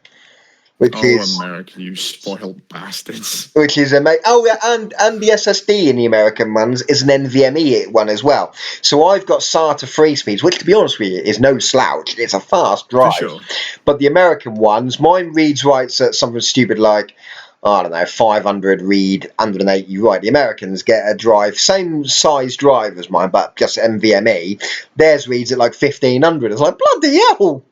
Speaker 1: which is
Speaker 2: America, you spoiled bastards.
Speaker 1: which is amazing. Oh yeah, and the SSD in the American ones is an NVMe one as well. So I've got SATA 3 speeds, which to be honest with you is no slouch. It's a fast drive.
Speaker 2: For sure.
Speaker 1: But the American ones, mine reads writes at something stupid like, I don't know, 500 read, 180 write. The Americans get a drive, same size drive as mine, but just NVMe. Theirs reads at like 1500. It's like, bloody hell!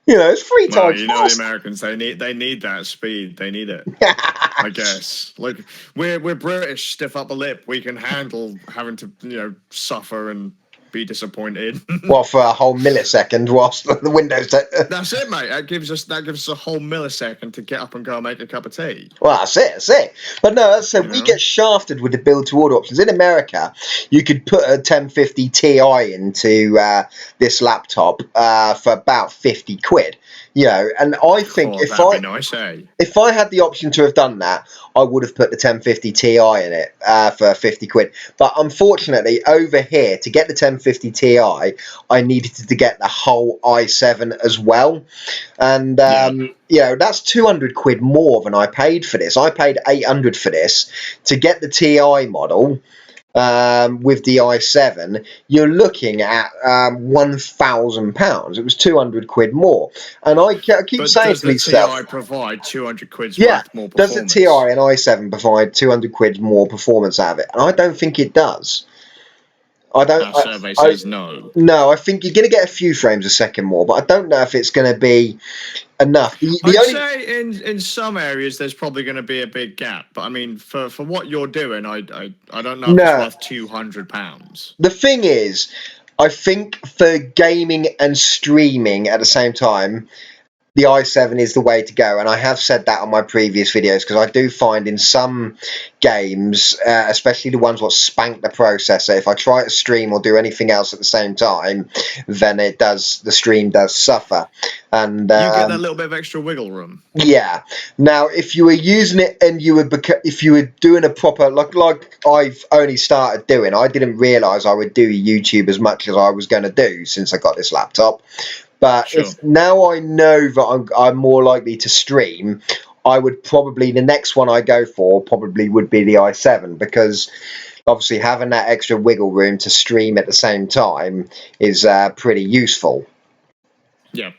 Speaker 1: You know, it's 3
Speaker 2: Well,
Speaker 1: times
Speaker 2: you know,
Speaker 1: faster.
Speaker 2: the Americans, they need that speed. They need it. I guess. Like, we're British, stiff upper lip. We can handle having to, suffer and be disappointed.
Speaker 1: Well, for a whole millisecond whilst the Windows...
Speaker 2: That's it, mate. That gives us a whole millisecond to get up and go and make a cup of tea.
Speaker 1: Well, that's it. But no, as I said, we get shafted with the build-to-order options. In America, you could put a 1050 Ti into this laptop for about 50 quid. You know, and I think
Speaker 2: that'd be nice, eh?
Speaker 1: if I had the option to have done that, I would have put the 1050 Ti in it for 50 quid. But unfortunately, over here, to get the 1050 Ti, I needed to get the whole i7 as well. And, that's 200 quid more than I paid for this. I paid 800 for this. To get the Ti model with the i7, you're looking at £1,000. It was 200 quid more. And I keep saying to myself,
Speaker 2: does the Ti provide 200 quid's worth more performance?
Speaker 1: Does the Ti and i7 provide 200 quid more performance out of it? And I don't think it does.
Speaker 2: Our survey says no.
Speaker 1: No, I think you're going to get a few frames a second more, but I don't know if it's going to be enough.
Speaker 2: I'd say in some areas there's probably going to be a big gap, but I mean for what you're doing, I don't know if it's worth £200.
Speaker 1: The thing is, I think for gaming and streaming at the same time, the i7 is the way to go, and I have said that on my previous videos because I do find in some games, especially the ones that spank the processor, if I try to stream or do anything else at the same time, then the stream does suffer. And you
Speaker 2: get that little bit of extra wiggle room.
Speaker 1: Yeah. Now, if you were using it and if you were doing a proper like I've only started doing, I didn't realise I would do YouTube as much as I was going to do since I got this laptop. But if now I know that I'm more likely to stream, I would probably, the next one I go for probably would be the i7, because obviously having that extra wiggle room to stream at the same time is pretty useful.
Speaker 2: Yeah.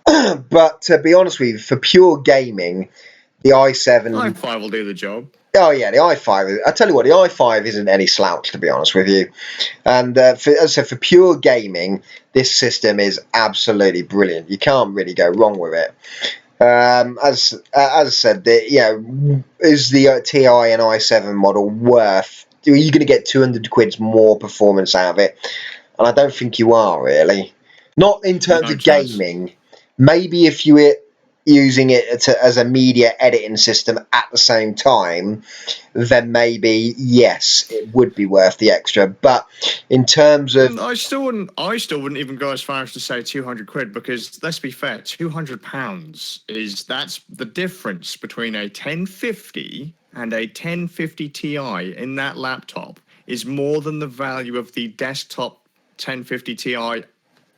Speaker 1: But to be honest with you, for pure gaming, the i7...
Speaker 2: i5 will do the job.
Speaker 1: Oh yeah, the i5. I tell you what, the i5 isn't any slouch, to be honest with you. And for pure gaming, this system is absolutely brilliant. You can't really go wrong with it. As I said, is the Ti and i7 model worth? Are you going to get 200 quid's more performance out of it? And I don't think you are, really. Not in terms of gaming. Maybe if you were using it as a media editing system at the same time, then maybe yes, it would be worth the extra. But in terms of,
Speaker 2: I still wouldn't even go as far as to say 200 quid, because let's be fair, £200 that's the difference between a 1050 and a 1050 Ti in that laptop is more than the value of the desktop 1050 Ti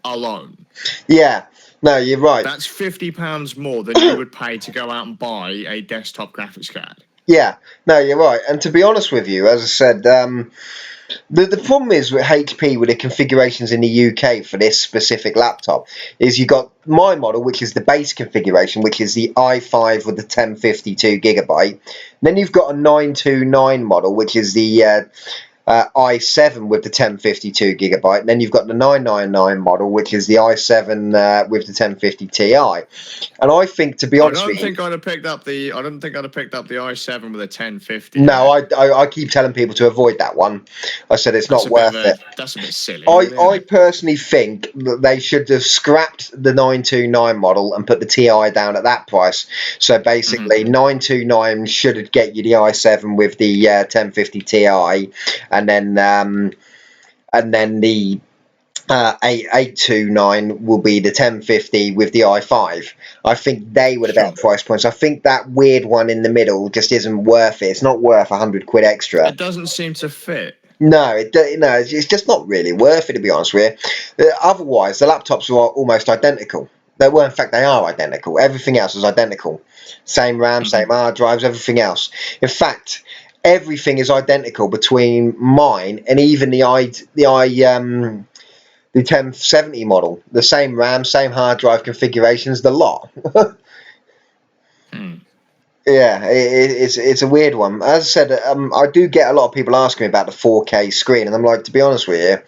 Speaker 2: alone.
Speaker 1: Yeah. No, you're right.
Speaker 2: That's £50 more than you would pay to go out and buy a desktop graphics card.
Speaker 1: Yeah, no, you're right. And to be honest with you, as I said, the problem is with HP, with the configurations in the UK for this specific laptop, is you got my model, which is the base configuration, which is the i5 with the 1052 gigabyte. Then you've got a 929 model, which is the i7 with the 1052 gigabyte, and then you've got the 999 model, which is the i7 with the 1050 Ti. And I think, to be honest,
Speaker 2: I don't think I'd have picked up the i7 with a 1050.
Speaker 1: No, I keep telling people to avoid that one. I said it's not worth it.
Speaker 2: That's a bit silly.
Speaker 1: I personally think that they should have scrapped the 929 model and put the Ti down at that price. So basically, 929 should get you the i7 with the 1050 Ti, and then the 8829 will be the 1050 with the i5. I think they were the better price points. I think that weird one in the middle just isn't worth it. It's not worth £100 extra.
Speaker 2: It doesn't seem to fit.
Speaker 1: No, it's just not really worth it, to be honest with you. Otherwise, the laptops are almost identical. In fact, they are identical. Everything else is identical. Same RAM, same hard drives, everything else. In fact, everything is identical between mine and even the 1070 model. The same RAM, same hard drive configurations, the lot. Yeah, it's a weird one. As I said, I do get a lot of people asking me about the 4K screen, and I'm like, to be honest with you,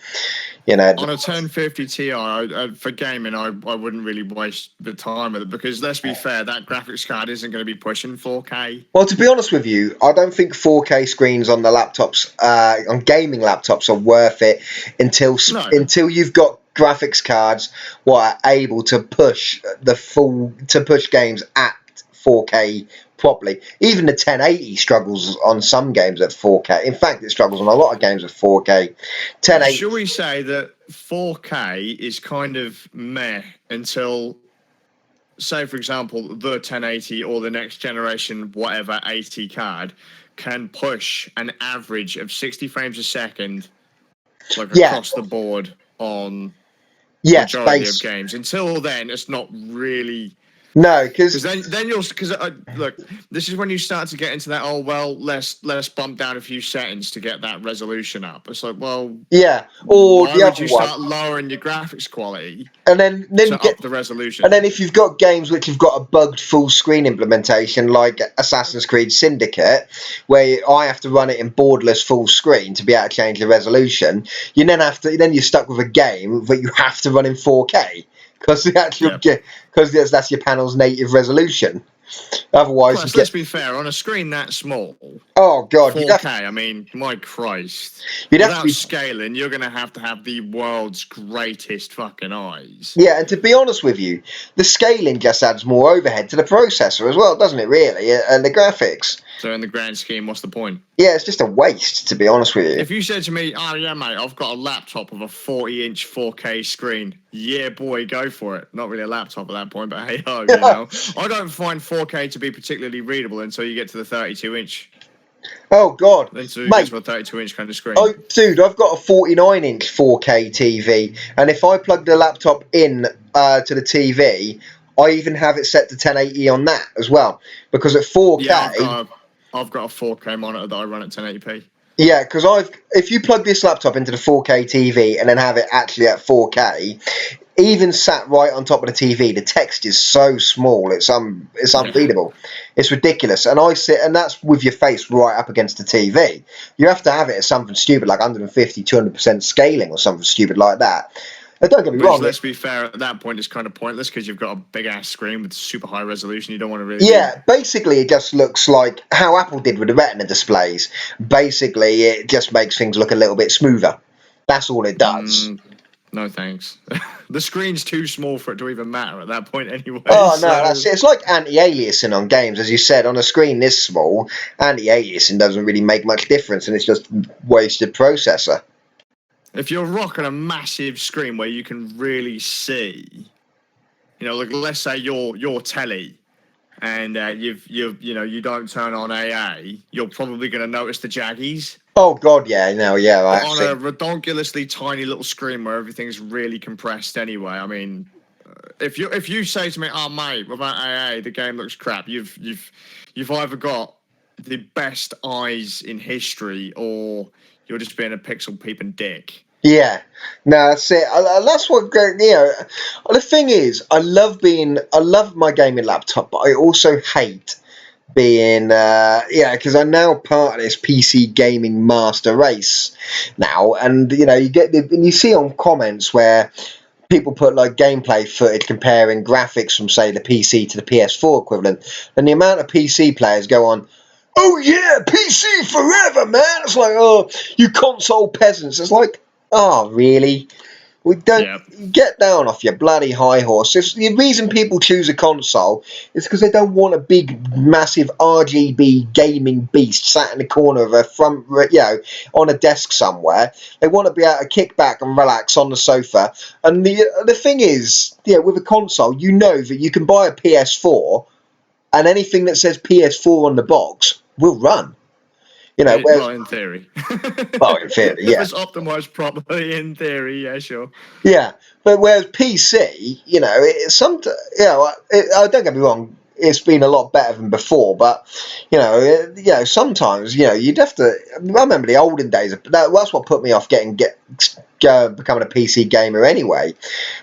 Speaker 2: on a 1050 Ti, for gaming, I wouldn't really waste the time with it, because let's be fair, that graphics card isn't going to be pushing 4K.
Speaker 1: Well, to be honest with you, I don't think 4K screens on the laptops, on gaming laptops, are worth it until you've got graphics cards what are able to push games at 4K properly. Even the 1080 struggles on some games at 4K. In fact, it struggles on a lot of games at 4K. 1080.
Speaker 2: Should we say that 4K is kind of meh until, say, for example, the 1080 or the next generation, whatever 80 card can push an average of 60 frames a second, across the board on majority of games. Until then, it's not really.
Speaker 1: No, because
Speaker 2: then look, this is when you start to get into that. Oh well, let's bump down a few settings to get that resolution up. It's like, well,
Speaker 1: yeah. Or
Speaker 2: why would you start lowering your graphics quality
Speaker 1: and then
Speaker 2: to up the resolution?
Speaker 1: And then if you've got games which have got a bugged full screen implementation, like Assassin's Creed Syndicate, where I have to run it in borderless full screen to be able to change the resolution, then you're stuck with a game that you have to run in 4K. Because that's your panel's native resolution. Otherwise,
Speaker 2: plus, let's be fair, on a screen that small.
Speaker 1: Oh God,
Speaker 2: 4K. I mean, my Christ. Without scaling, you're going to have the world's greatest fucking eyes.
Speaker 1: Yeah, and to be honest with you, the scaling just adds more overhead to the processor as well, doesn't it? Really, and the graphics.
Speaker 2: So in the grand scheme, what's the point?
Speaker 1: Yeah, it's just a waste, to be honest with you.
Speaker 2: If you said to me, "Oh yeah, mate, I've got a laptop with a 40-inch 4K screen," yeah, boy, go for it. Not really a laptop at that point, but hey ho, you know. I don't find 4K to be particularly readable until you get to the 32-inch.
Speaker 1: Oh God,
Speaker 2: mate, you get to a 32-inch kind of screen.
Speaker 1: Oh, dude, I've got a 49-inch 4K TV, and if I plug the laptop in to the TV, I even have it set to 1080 on that as well, because at 4K.
Speaker 2: Yeah, I've got a 4K monitor that I run at 1080p.
Speaker 1: Yeah, because if you plug this laptop into the 4K TV and then have it actually at 4K, even sat right on top of the TV, the text is so small, it's unreadable. It's ridiculous. And that's with your face right up against the TV. You have to have it at something stupid like 150, 200% scaling or something stupid like that. Don't get me wrong.
Speaker 2: Let's be fair, at that point it's kind of pointless because you've got a big ass screen with super high resolution. You don't want to really.
Speaker 1: Yeah, basically it just looks like how Apple did with the Retina displays. Basically, it just makes things look a little bit smoother. That's all it does.
Speaker 2: No thanks. The screen's too small for it to even matter at that point anyway.
Speaker 1: Oh no, that's it. It's like anti-aliasing on games, as you said. On a screen this small, anti-aliasing doesn't really make much difference, and it's just wasted processor.
Speaker 2: If you're rocking a massive screen where you can really see, like let's say your telly, and you don't turn on AA, you're probably going to notice the jaggies.
Speaker 1: Oh God, yeah, no, yeah.
Speaker 2: On a redonkulously tiny little screen where everything's really compressed anyway. I mean, if you say to me, "Oh mate, without AA, the game looks crap," you've either got the best eyes in history, or you're just being a pixel peeping dick.
Speaker 1: Yeah, no, that's it. That's what The thing is, I love my gaming laptop, but I also hate being because I'm now part of this PC gaming master race now, and you see on comments where people put like gameplay footage comparing graphics from say the PC to the PS4 equivalent, and the amount of PC players go on, "Oh yeah, PC forever, man." It's like, oh, you console peasants. It's like, oh, really? We don't
Speaker 2: Yeah.
Speaker 1: get down off your bloody high horse. The reason people choose a console is because they don't want a big, massive RGB gaming beast sat in the corner of a front, on a desk somewhere. They want to be able to kick back and relax on the sofa. And the thing is, with a console, you know that you can buy a PS4, and anything that says PS4 on the box will run.
Speaker 2: Well, in theory.
Speaker 1: Well, in theory,
Speaker 2: If
Speaker 1: yeah.
Speaker 2: it's optimized properly, in theory, yeah, sure.
Speaker 1: Yeah, but whereas PC, don't get me wrong, it's been a lot better than before, but sometimes you'd have to. I remember the olden days. That's what put me off becoming a PC gamer anyway.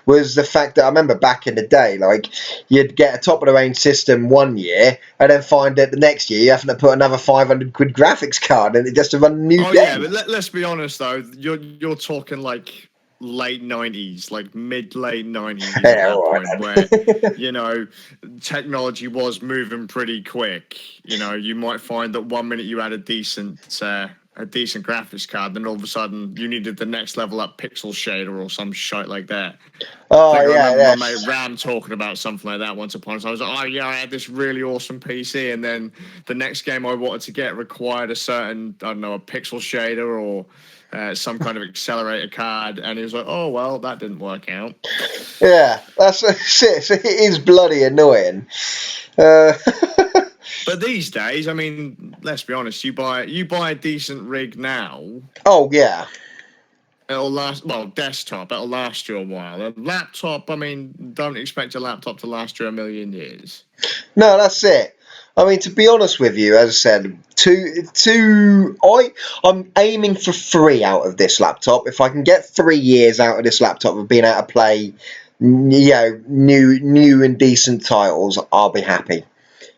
Speaker 1: Was the fact that I remember back in the day, like you'd get a top of the range system one year, and then find that the next year you have to put another 500 quid graphics card in it just to run a new game.
Speaker 2: Yeah, but let's be honest though, you're talking like late 90s, like late 90s at that point, where technology was moving pretty quick. You might find that 1 minute you had a decent graphics card, then all of a sudden you needed the next level up pixel shader or some shit like that. I remember my mate Ram talking about something like that once upon a time. I was like, I had this really awesome PC, and then the next game I wanted to get required a certain, I don't know, a pixel shader or some kind of accelerator card, and he was like, oh, well, that didn't work out.
Speaker 1: Yeah, that's it. It is bloody annoying.
Speaker 2: But these days, I mean, let's be honest, you buy a decent rig now.
Speaker 1: Oh, yeah.
Speaker 2: It'll last, desktop, it'll last you a while. A laptop, I mean, don't expect a laptop to last you a million years.
Speaker 1: No, that's it. I mean, to be honest with you, as I said, I'm aiming for 3 out of this laptop. If I can get 3 years out of this laptop of being able to play, new and decent titles, I'll be happy.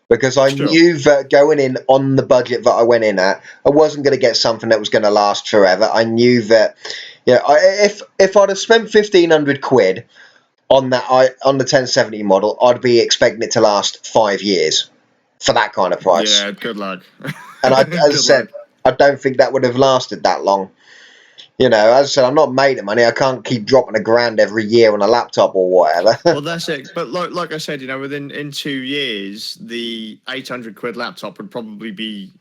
Speaker 1: Because I knew that going in on the budget that I went in at, I wasn't going to get something that was going to last forever. I knew that, if I'd have spent 1,500 quid on the 1070 model, I'd be expecting it to last 5 years for that kind of price.
Speaker 2: Yeah, good luck.
Speaker 1: And as I said, I don't think that would have lasted that long. As I said, I'm not made of money. I can't keep dropping $1,000 every year on a laptop or whatever.
Speaker 2: Well, that's it. But like I said, in 2 years, the 800 quid laptop would probably be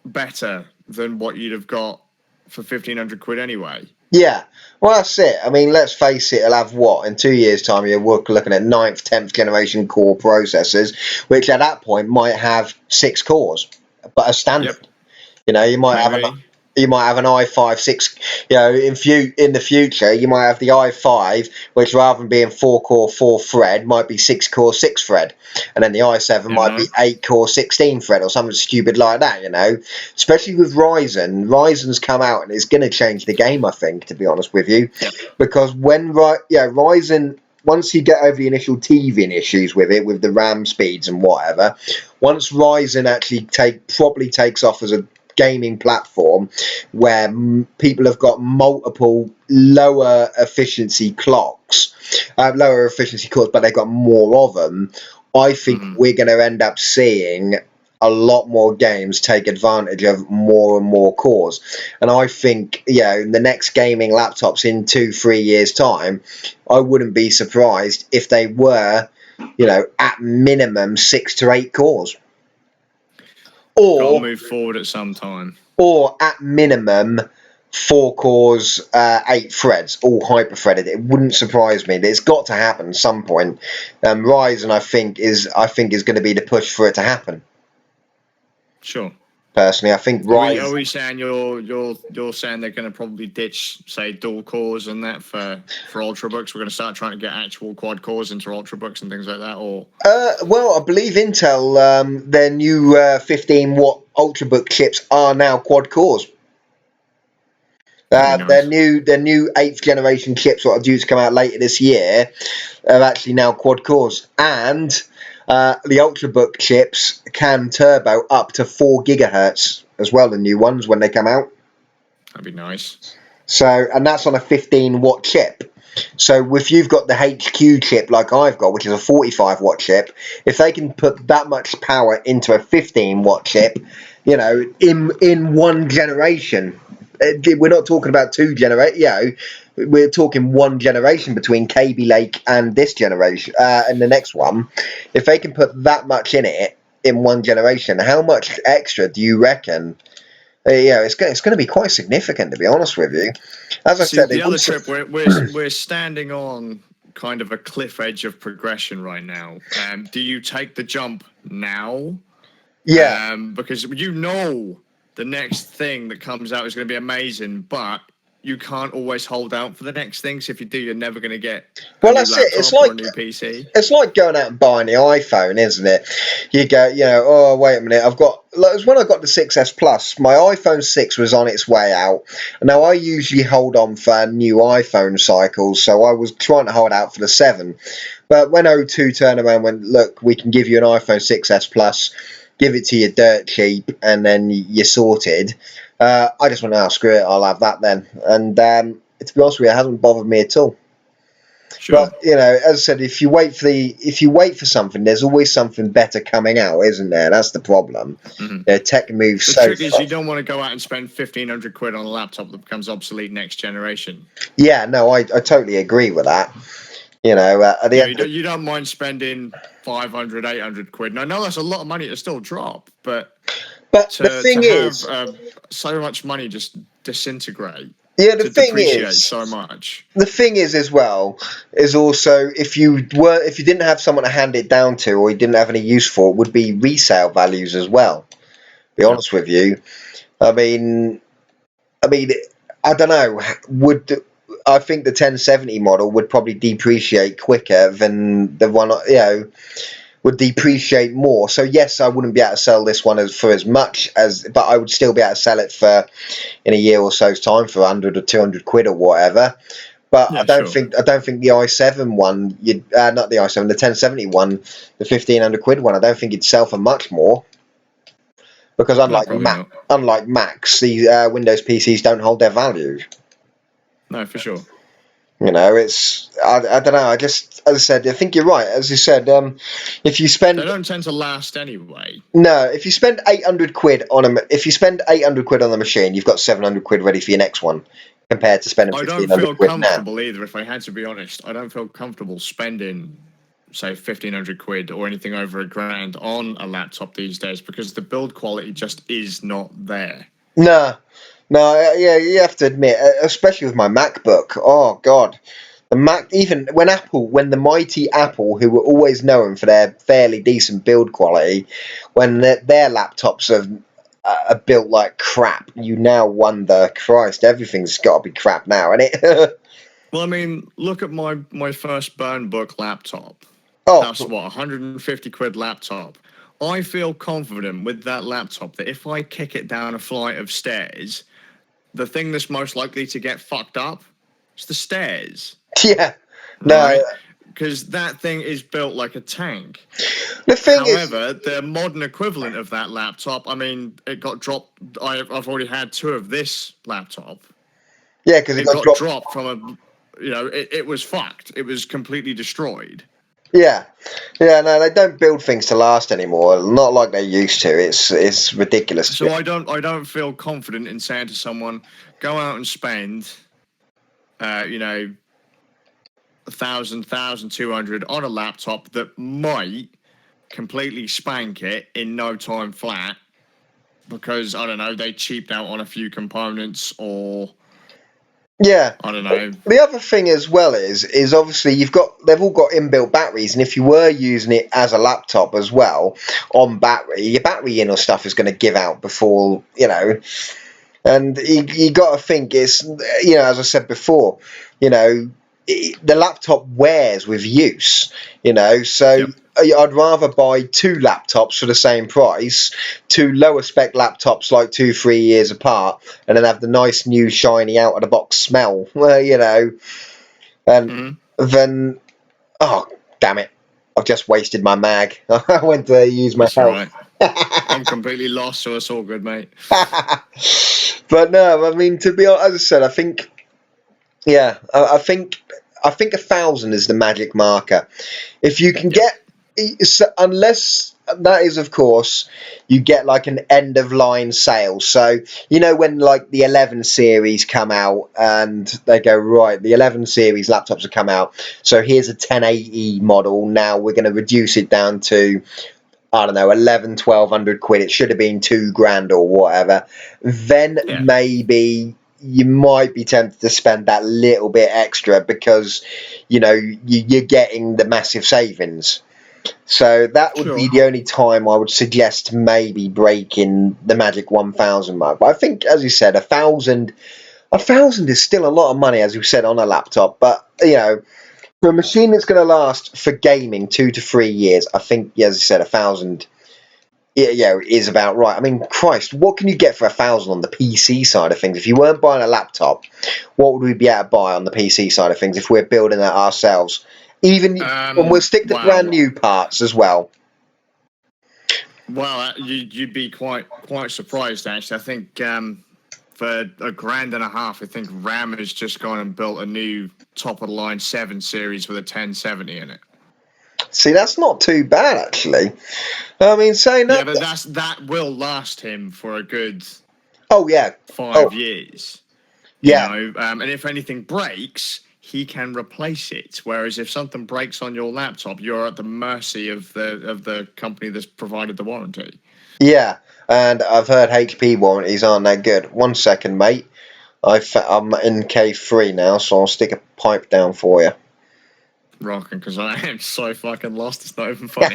Speaker 2: better than what you'd have got for 1,500 quid anyway.
Speaker 1: Yeah, well, that's it. I mean, let's face it, it'll have what? In 2 years' time, you're looking at 9th, 10th generation core processors, which at that point might have 6 cores, but a standard.
Speaker 2: Yep.
Speaker 1: You might have an i5 6. In the future, you might have the i5, which rather than being 4-core 4-thread, might be 6-core 6-thread, and then the i7 might be 8-core 16-thread or something stupid like that. Especially with Ryzen. Ryzen's come out and it's going to change the game, I think, to be honest with you, because when Ryzen. Once you get over the initial teething issues with it, with the RAM speeds and whatever, once Ryzen actually properly takes off as a gaming platform where people have got multiple lower efficiency cores, but they've got more of them, I think we're going to end up seeing a lot more games take advantage of more and more cores. And I think, in the next gaming laptops in 2-3 years' time, I wouldn't be surprised if they were, at minimum 6 to 8 cores.
Speaker 2: Or move forward at some time.
Speaker 1: Or at minimum 4 cores, 8 threads, all hyper-threaded. It wouldn't surprise me. It's got to happen at some point. Ryzen, I think, is going to be the push for it to happen.
Speaker 2: Sure.
Speaker 1: Personally, I think Ryzen.
Speaker 2: Are we saying you're saying they're going to probably ditch, say, dual cores and that for ultrabooks? We're going to start trying to get actual quad cores into ultrabooks and things like that, or?
Speaker 1: Well, I believe Intel, their new 15-watt ultrabook chips are now quad cores.
Speaker 2: Nice.
Speaker 1: Their new 8th generation chips, what are due to come out later this year, are actually now quad cores, and the ultrabook chips can turbo up to 4 gigahertz as well. The new ones when they come out.
Speaker 2: That'd be nice.
Speaker 1: So, and that's on a 15-watt chip. So if you've got the HQ chip like I've got, which is a 45-watt chip, if they can put that much power into a 15-watt chip, in one generation, we're not talking about 2 generations, we're talking one generation between KB Lake and this generation and the next one. If they can put that much in it in one generation, how much extra do you reckon? Yeah, it's going to be quite significant, to be honest with you. As I said,
Speaker 2: the other trip, we're standing on kind of a cliff edge of progression right now. Do you take the jump now?
Speaker 1: Yeah.
Speaker 2: Because you know the next thing that comes out is going to be amazing, but you can't always hold out for the next thing. So if you do, you're never going to get a new laptop or a new PC.
Speaker 1: It's like going out and buying the iPhone, isn't it? You go, oh, wait a minute, when I got the 6S Plus, my iPhone 6 was on its way out. Now, I usually hold on for new iPhone cycles, so I was trying to hold out for the 7. But when O2 turned around and went, look, we can give you an iPhone 6S Plus, give it to you dirt cheap, and then you're sorted. I just went, screw it, I'll have that then. And to be honest with you, it hasn't bothered me at all.
Speaker 2: Sure.
Speaker 1: But as I said, if you wait for something, there's always something better coming out, isn't there? That's the problem.
Speaker 2: Mm-hmm.
Speaker 1: Tech moves
Speaker 2: the
Speaker 1: so
Speaker 2: trick is you don't want to go out and spend 1,500 quid on a laptop that becomes obsolete next generation.
Speaker 1: Yeah, no, I totally agree with that. You
Speaker 2: don't mind spending 500, 800 quid. And I know that's a lot of money to still drop, but
Speaker 1: the thing is,
Speaker 2: so much money just disintegrate.
Speaker 1: Yeah, the thing
Speaker 2: is, so much.
Speaker 1: The thing is, as well, is also if you didn't have someone to hand it down to, or you didn't have any use for it, would be resale values as well. Be honest with you, I mean, I don't know. I think the 1070 model would probably depreciate quicker than the one, would depreciate more. So yes, I wouldn't be able to sell this one for as much but I would still be able to sell it for in a year or so's time for 100 or 200 quid or whatever. But I don't think the i7 one, not the i7, the 1070 one, the 1,500 quid one, I don't think it'd sell for much more. Because unlike Macs, the Windows PCs don't hold their value.
Speaker 2: No, for sure.
Speaker 1: It's I don't know. As I said, I think you're right. As you said, if you spend,
Speaker 2: they don't tend to last anyway.
Speaker 1: No, if you spend 800 quid on the machine, you've got 700 quid ready for your next one. Compared to spending 1,500 quid now. I don't feel
Speaker 2: comfortable either. If I had to be honest, I don't feel comfortable spending, say, 1,500 quid or anything over £1,000 on a laptop these days because the build quality just is not there.
Speaker 1: No, yeah, you have to admit, especially with my MacBook. Oh God, the Mac. Even when the mighty Apple, who were always known for their fairly decent build quality, when their laptops are built like crap, you now wonder, Christ, everything's got to be crap now, isn't it?
Speaker 2: Well, I mean, look at my first Burnbook laptop.
Speaker 1: Oh,
Speaker 2: that's what, 150 quid laptop. I feel confident with that laptop that if I kick it down a flight of stairs, the thing that's most likely to get fucked up is the stairs.
Speaker 1: Yeah. No.
Speaker 2: Because that thing is built like a tank.
Speaker 1: However,
Speaker 2: the modern equivalent of that laptop, I mean, it got dropped. I've already had 2 of this laptop.
Speaker 1: Yeah, because it got
Speaker 2: dropped from it was fucked. It was completely destroyed.
Speaker 1: Yeah, no, they don't build things to last anymore. Not like they used to. It's ridiculous.
Speaker 2: So I don't feel confident in saying to someone, go out and spend, 1,000, 1,200 on a laptop that might completely spank it in no time flat because I don't know, they cheaped out on a few components or.
Speaker 1: Yeah,
Speaker 2: I don't know.
Speaker 1: The other thing as well is obviously they've all got inbuilt batteries, and if you were using it as a laptop as well on battery, your battery stuff is going to give out before and you got to think it's as I said before, the laptop wears with use, so. Yep. I'd rather buy 2 laptops for the same price, 2 lower spec laptops like 2-3 years apart, and then have the nice new shiny out of the box smell. And then damn it, I've just wasted my mag. I went to use my health.
Speaker 2: Right. I'm completely lost, so it's all good, mate.
Speaker 1: But no, I mean, to be honest, as I said, I think 1,000 is the magic marker. If you can get, unless that is, of course, you get like an end of line sale. So when like the 11 series come out and they go, right, the 11 series laptops have come out, so here's a 1080 model. Now we're going to reduce it down to, I don't know, 1,100-1,200 quid. It should have been $2,000 or whatever. Then maybe you might be tempted to spend that little bit extra because you're getting the massive savings. So that would be the only time I would suggest maybe breaking the magic 1,000 mark. But I think, as you said, 1,000 is still a lot of money, as you said, on a laptop. But for a machine that's going to last for gaming 2 to 3 years, I think, as you said, 1,000, is about right. I mean, Christ, what can you get for 1,000 on the PC side of things? If you weren't buying a laptop, what would we be able to buy on the PC side of things if we're building that ourselves? And we'll stick to brand new parts as well.
Speaker 2: Well, you'd be quite surprised, actually. I think for $1,500, I think RAM has just gone and built a new top of the line 7 series with a 1070 in it.
Speaker 1: See, that's not too bad, actually. I mean, saying that.
Speaker 2: Yeah, but that will last him for a good 5 years.
Speaker 1: Yeah.
Speaker 2: And if anything breaks, he can replace it. Whereas if something breaks on your laptop, you're at the mercy of the company that's provided the warranty.
Speaker 1: Yeah, and I've heard HP warranties aren't that good. 1 second, mate. I'm in K3 now, so I'll stick a pipe down for you.
Speaker 2: Rocking, because I am so fucking lost. It's not even funny.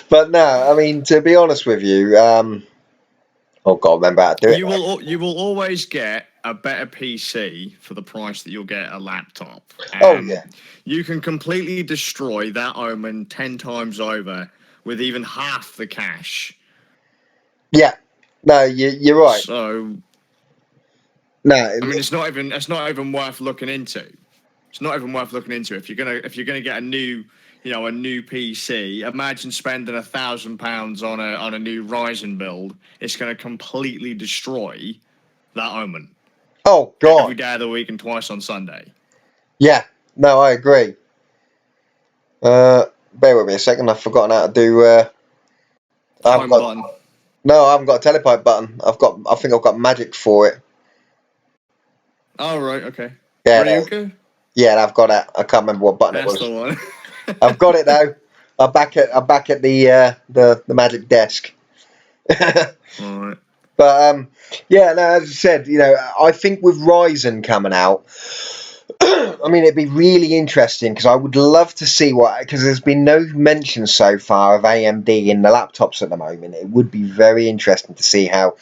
Speaker 1: But no, I mean, to be honest with you, oh god, remember how to do it.
Speaker 2: You will always get a better PC for the price that you'll get a laptop. You can completely destroy that Omen 10 times over with even half the cash.
Speaker 1: Yeah, no, you're right.
Speaker 2: So,
Speaker 1: no,
Speaker 2: I mean, it's not even worth looking into. It's not even worth looking into. If you're gonna get a new PC, imagine spending £1,000 on a new Ryzen build. It's gonna completely destroy that Omen.
Speaker 1: Oh god!
Speaker 2: Every day of the week and twice on Sunday.
Speaker 1: Yeah, no, I agree. Bear with me a second. I've forgotten how to do.
Speaker 2: Home button.
Speaker 1: No, I haven't got a telepipe button. I think I've got magic for it.
Speaker 2: Oh right, okay.
Speaker 1: Yeah,
Speaker 2: Ryuka?
Speaker 1: Yeah, I've got it. I can't remember what button it was.
Speaker 2: That's the one.
Speaker 1: I've got it though. I'm back at the magic desk.
Speaker 2: All right.
Speaker 1: But yeah, no, as I said, I think with Ryzen coming out, I mean, it'd be really interesting because I would love to see because there's been no mention so far of AMD in the laptops at the moment. It would be very interesting to see how,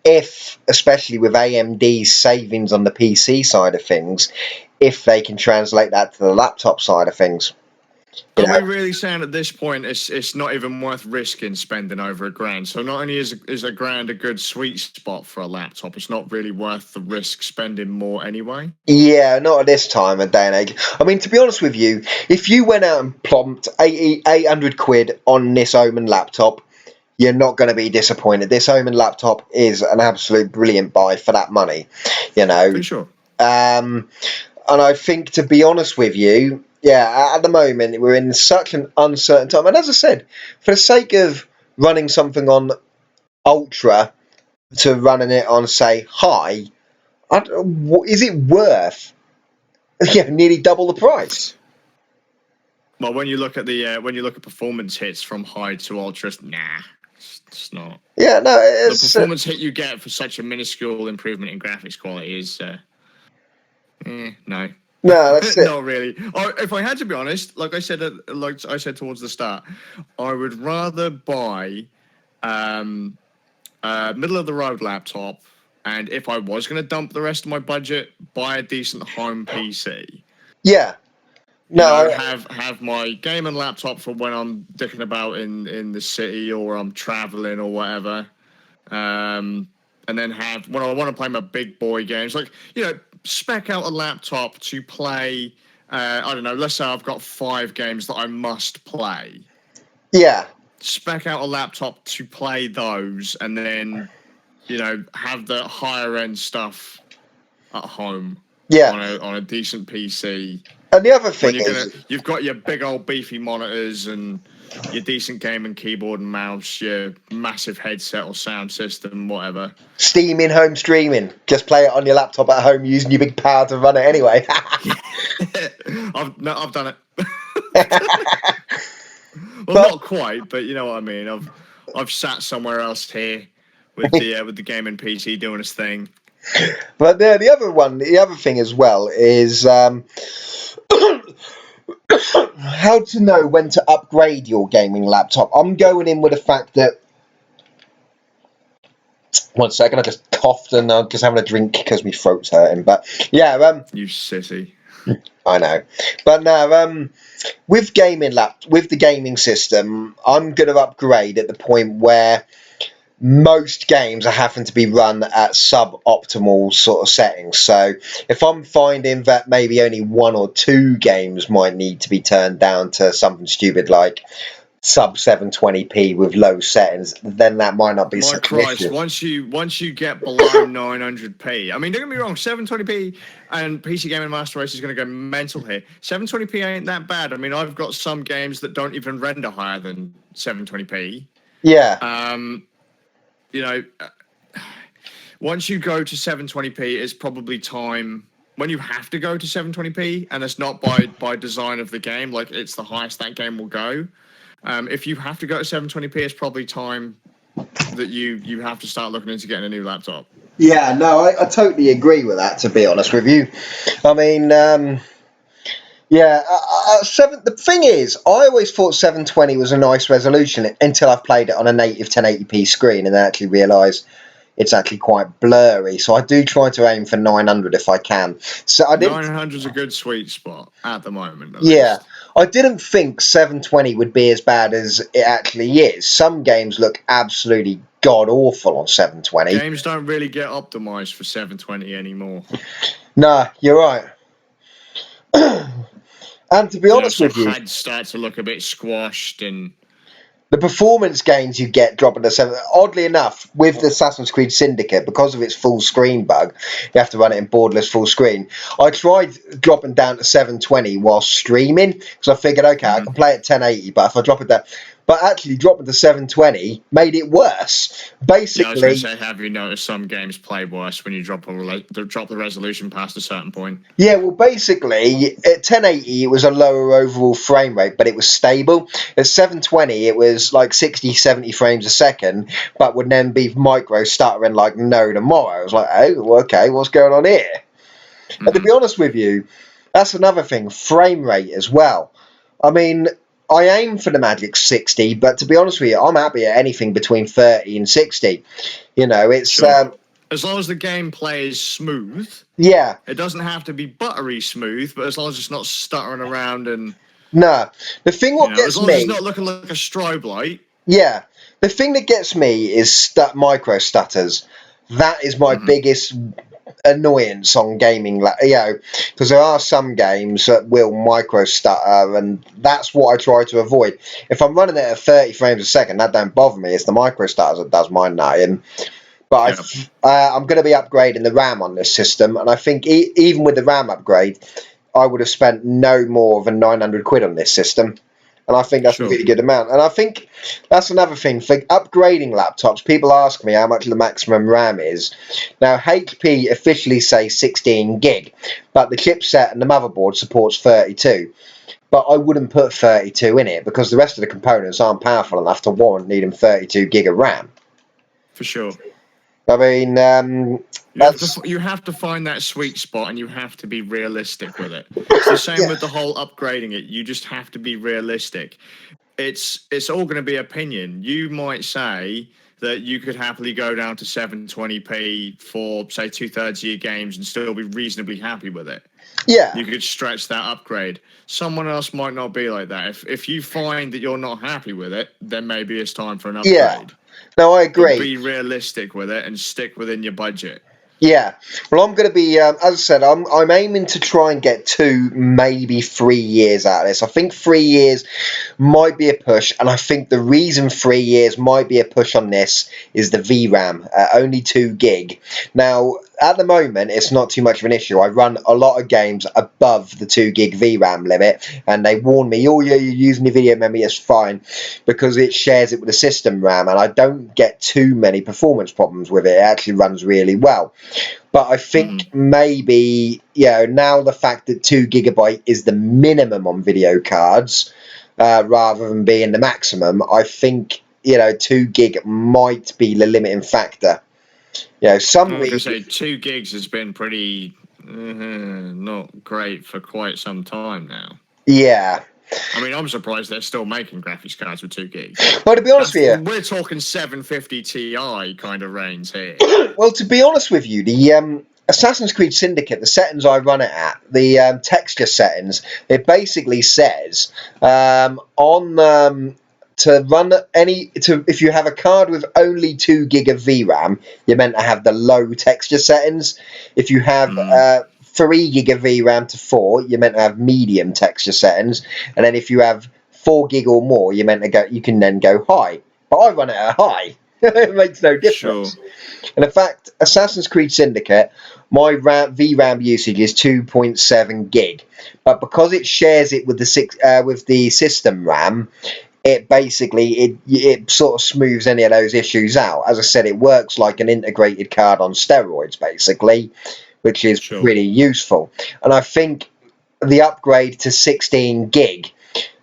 Speaker 1: especially with AMD's savings on the PC side of things, if they can translate that to the laptop side of things.
Speaker 2: Are we really saying at this point it's not even worth risking spending over $1,000? So not only is $1,000 a good sweet spot for a laptop, it's not really worth the risk spending more anyway?
Speaker 1: Yeah, not at this time of day and age. I mean, to be honest with you, if you went out and plonked 800 quid on this Omen laptop, you're not going to be disappointed. This Omen laptop is an absolute brilliant buy for that money,
Speaker 2: For sure.
Speaker 1: And I think, to be honest with you, yeah, at the moment we're in such an uncertain time. And as I said, for the sake of running something on Ultra to running it on, say, High, is it worth nearly double the price?
Speaker 2: Well, when you look at performance hits from High to Ultra, it's not.
Speaker 1: Yeah, no,
Speaker 2: the performance hit you get for such a minuscule improvement in graphics quality is no.
Speaker 1: No, that's it.
Speaker 2: Not really. If I had to be honest, like I said towards the start, I would rather buy middle of the road laptop, and if I was going to dump the rest of my budget, buy a decent home PC.
Speaker 1: Yeah. No,
Speaker 2: have my gaming laptop for when I'm dicking about in the city or I'm traveling or whatever, and then have when I want to play my big boy games, like spec out a laptop to play. I don't know. Let's say I've got 5 games that I must play.
Speaker 1: Yeah.
Speaker 2: Spec out a laptop to play those, and then have the higher end stuff at home.
Speaker 1: Yeah.
Speaker 2: On a decent PC.
Speaker 1: And the other
Speaker 2: When
Speaker 1: thing is,
Speaker 2: you've got your big old beefy monitors and your decent gaming keyboard and mouse, your massive headset or sound system, whatever.
Speaker 1: steaming home streaming. Just play it on your laptop at home using your big power to run it anyway.
Speaker 2: I've done it. Well,
Speaker 1: But-
Speaker 2: not quite, but you know what I mean. I've sat somewhere else here with the gaming PC doing its thing.
Speaker 1: But the other thing as well is how to know when to upgrade your gaming laptop. I'm going in with the fact that. One second, I just coughed and I'm just having a drink because my throat's hurting. But yeah,
Speaker 2: You sissy.
Speaker 1: I know. But no, with with the gaming system, I'm going to upgrade at the point where most games are having to be run at suboptimal sort of settings. So if I'm finding that maybe only 1 or 2 games might need to be turned down to something stupid like sub 720p with low settings, then that might not be such an issue.
Speaker 2: Once you get below 900p, I mean, don't get me wrong, 720p and PC Gaming Master Race is going to go mental here. 720p ain't that bad. I mean, I've got some games that don't even render higher than 720p.
Speaker 1: Yeah.
Speaker 2: You know, once you go to 720p, it's probably time when you have to go to 720p, and it's not by design of the game. Like, it's the highest that game will go. If you have to go to 720p, it's probably time that you have to start looking into getting a new laptop.
Speaker 1: Yeah, no, I totally agree with that, to be honest with you. I mean, the thing is, I always thought 720 was a nice resolution until I've played it on a native 1080p screen and then actually realised it's actually quite blurry. So I do try to aim for 900 if I can. So
Speaker 2: 900 is a good sweet spot at the moment.
Speaker 1: Yeah. I didn't think 720 would be as bad as it actually is. Some games look absolutely god-awful on 720.
Speaker 2: Games don't really get optimised for 720 anymore.
Speaker 1: Nah, you're right. And to be honest with you,
Speaker 2: HUDs start to look a bit squashed, and
Speaker 1: the performance gains you get dropping to 7. Oddly enough, with the Assassin's Creed Syndicate, because of its full screen bug, you have to run it in borderless full screen. I tried dropping down to 720 while streaming because I figured, okay, I can play at 1080, but if I drop it down. But actually, dropping to 720 made it worse. Basically,
Speaker 2: I was going to say, have you noticed some games play worse when you drop the resolution past a certain point?
Speaker 1: Yeah, well, basically, at 1080, it was a lower overall frame rate, but it was stable. At 720, it was like 60, 70 frames a second, but would then be micro stuttering like no tomorrow. I was like, oh, okay, what's going on here? Mm-hmm. And to be honest with you, that's another thing, frame rate as well. I mean, I aim for the magic 60, but to be honest with you, I'm happy at anything between 30 and 60. You know, it's...
Speaker 2: Sure. As long as the gameplay is smooth.
Speaker 1: Yeah.
Speaker 2: It doesn't have to be buttery smooth, but as long as it's not stuttering around and...
Speaker 1: No. The thing what gets me...
Speaker 2: As long as it's not looking like a strobe light.
Speaker 1: Yeah. The thing that gets me is micro stutters. That is my biggest annoyance on gaming, because there are some games that will micro stutter, and that's what I try to avoid. If I'm running it at 30 frames a second, that don't bother me. It's the micro stutters that does my nutting. But I'm going to be upgrading the RAM on this system, and I think even with the RAM upgrade, I would have spent no more than 900 quid on this system. And I think that's a really good amount. And I think that's another thing. For upgrading laptops, people ask me how much the maximum RAM is. Now, HP officially say 16 gig, but the chipset and the motherboard supports 32. But I wouldn't put 32 in it because the rest of the components aren't powerful enough to warrant needing 32 gig of RAM.
Speaker 2: For sure.
Speaker 1: I mean,
Speaker 2: you have to find that sweet spot, and you have to be realistic with it. It's the same with the whole upgrading it. You just have to be realistic. It's all going to be opinion. You might say that you could happily go down to 720p for, say, 2/3 of your games and still be reasonably happy with it.
Speaker 1: Yeah.
Speaker 2: You could stretch that upgrade. Someone else might not be like that. If you find that you're not happy with it, then maybe it's time for an upgrade.
Speaker 1: Yeah. No, I agree.
Speaker 2: But be realistic with it and stick within your budget.
Speaker 1: Yeah. Well, I'm going to be, as I said, I'm aiming to try and get 2, maybe 3 years out of this. I think 3 years might be a push, and I think the reason 3 years might be a push on this is the VRAM, only 2 gig. Now, at the moment, it's not too much of an issue. I run a lot of games above the 2 gig VRAM limit, and they warn me, oh yeah, you're using the video memory, it's fine, because it shares it with the system RAM, and I don't get too many performance problems with it. It actually runs really well. But I think maybe, now the fact that 2 GB is the minimum on video cards, rather than being the maximum, I think, 2 gig might be the limiting factor. Some
Speaker 2: Like I say, 2 gigs has been pretty not great for quite some time now.
Speaker 1: Yeah.
Speaker 2: I mean, I'm surprised they're still making graphics cards with 2 gigs.
Speaker 1: Well, to be honest with you,
Speaker 2: we're talking 750 Ti kind of range here.
Speaker 1: Well, to be honest with you, the Assassin's Creed Syndicate, the settings I run it at, the texture settings, it basically says if you have a card with only 2 gig of VRAM, you're meant to have the low texture settings. If you have 3 gig of VRAM to 4, you're meant to have medium texture settings, and then if you have 4 gig or more, you're meant to go. You can then go high. But I run it at high. It makes no difference. Sure. And in fact, Assassin's Creed Syndicate, my VRAM usage is 2.7 gig, but because it shares it with the system RAM, it basically it sort of smooths any of those issues out. As I said, it works like an integrated card on steroids, basically, which is really useful. And I think the upgrade to 16 gig